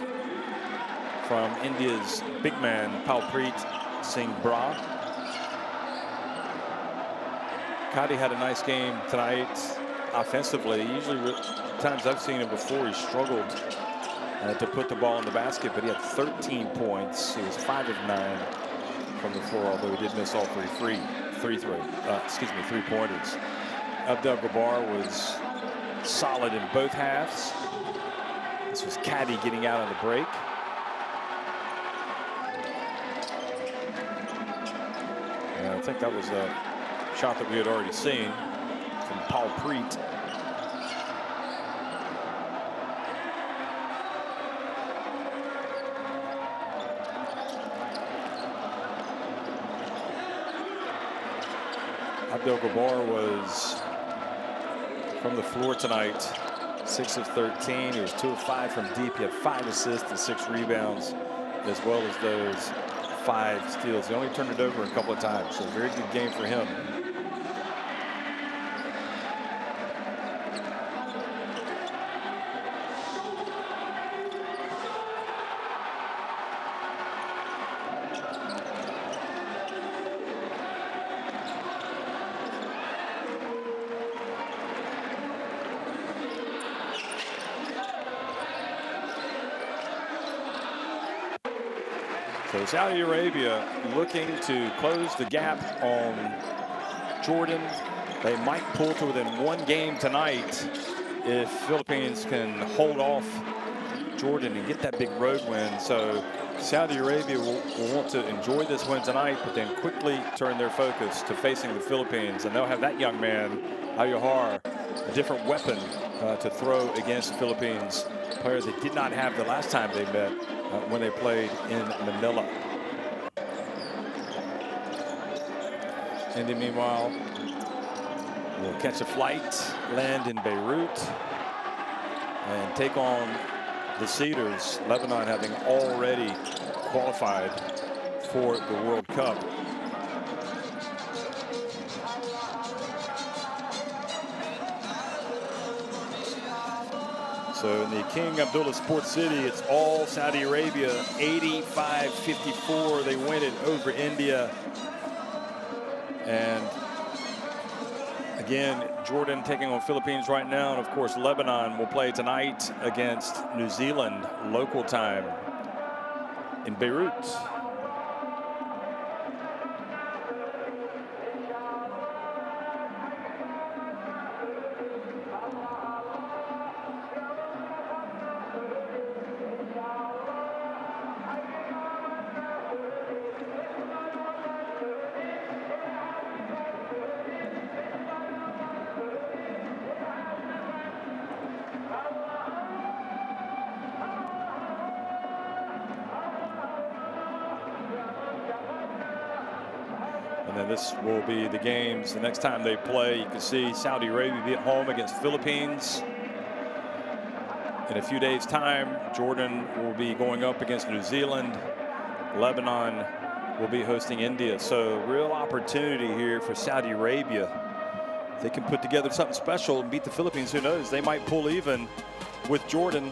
from India's big man, Palpreet Singh Bra. Kadi had a nice game tonight offensively. Usually, times I've seen him before, he struggled to put the ball in the basket, but he had 13 points. He was 5 of 9 from the floor, although he did miss all three three-pointers. Abdel Gabbar was solid in both halves. This was Caddy getting out on the break. And I think that was a shot that we had already seen from Palpreet. Abdel Gabbar was from the floor tonight, 6 of 13. He was 2 of 5 from deep. He had 5 assists and 6 rebounds, as well as those 5 steals. He only turned it over a couple of times, so a very good game for him. So Saudi Arabia looking to close the gap on Jordan. They might pull to within 1 game tonight if Philippines can hold off Jordan and get that big road win. So Saudi Arabia will want to enjoy this win tonight, but then quickly turn their focus to facing the Philippines. And they'll have that young man, Ayahar, a different weapon to throw against the Philippines, a player they did not have the last time they met when they played in Manila. India, meanwhile, will catch a flight, land in Beirut, and take on the Cedars, Lebanon having already qualified for the World Cup. So in the King Abdullah Sports City, it's all Saudi Arabia, 85-54. They win it over India. And again, Jordan taking on Philippines right now. And of course, Lebanon will play tonight against New Zealand, local time in Beirut. And then this will be the games. The next time they play, you can see Saudi Arabia be at home against Philippines. In a few days' time, Jordan will be going up against New Zealand. Lebanon will be hosting India. So real opportunity here for Saudi Arabia. If they can put together something special and beat the Philippines, who knows? They might pull even with Jordan.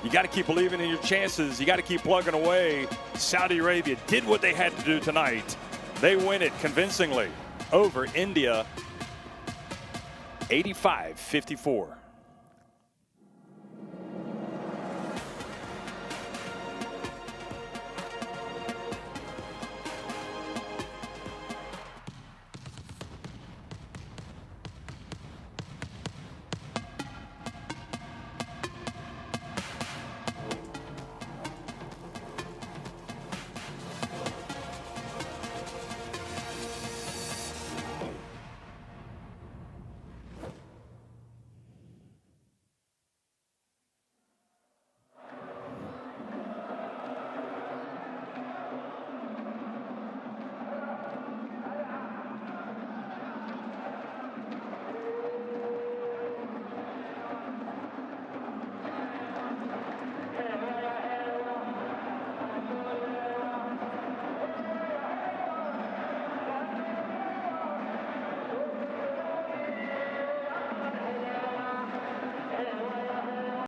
You got to keep believing in your chances. You got to keep plugging away. Saudi Arabia did what they had to do tonight. They win it convincingly over India, 85-54.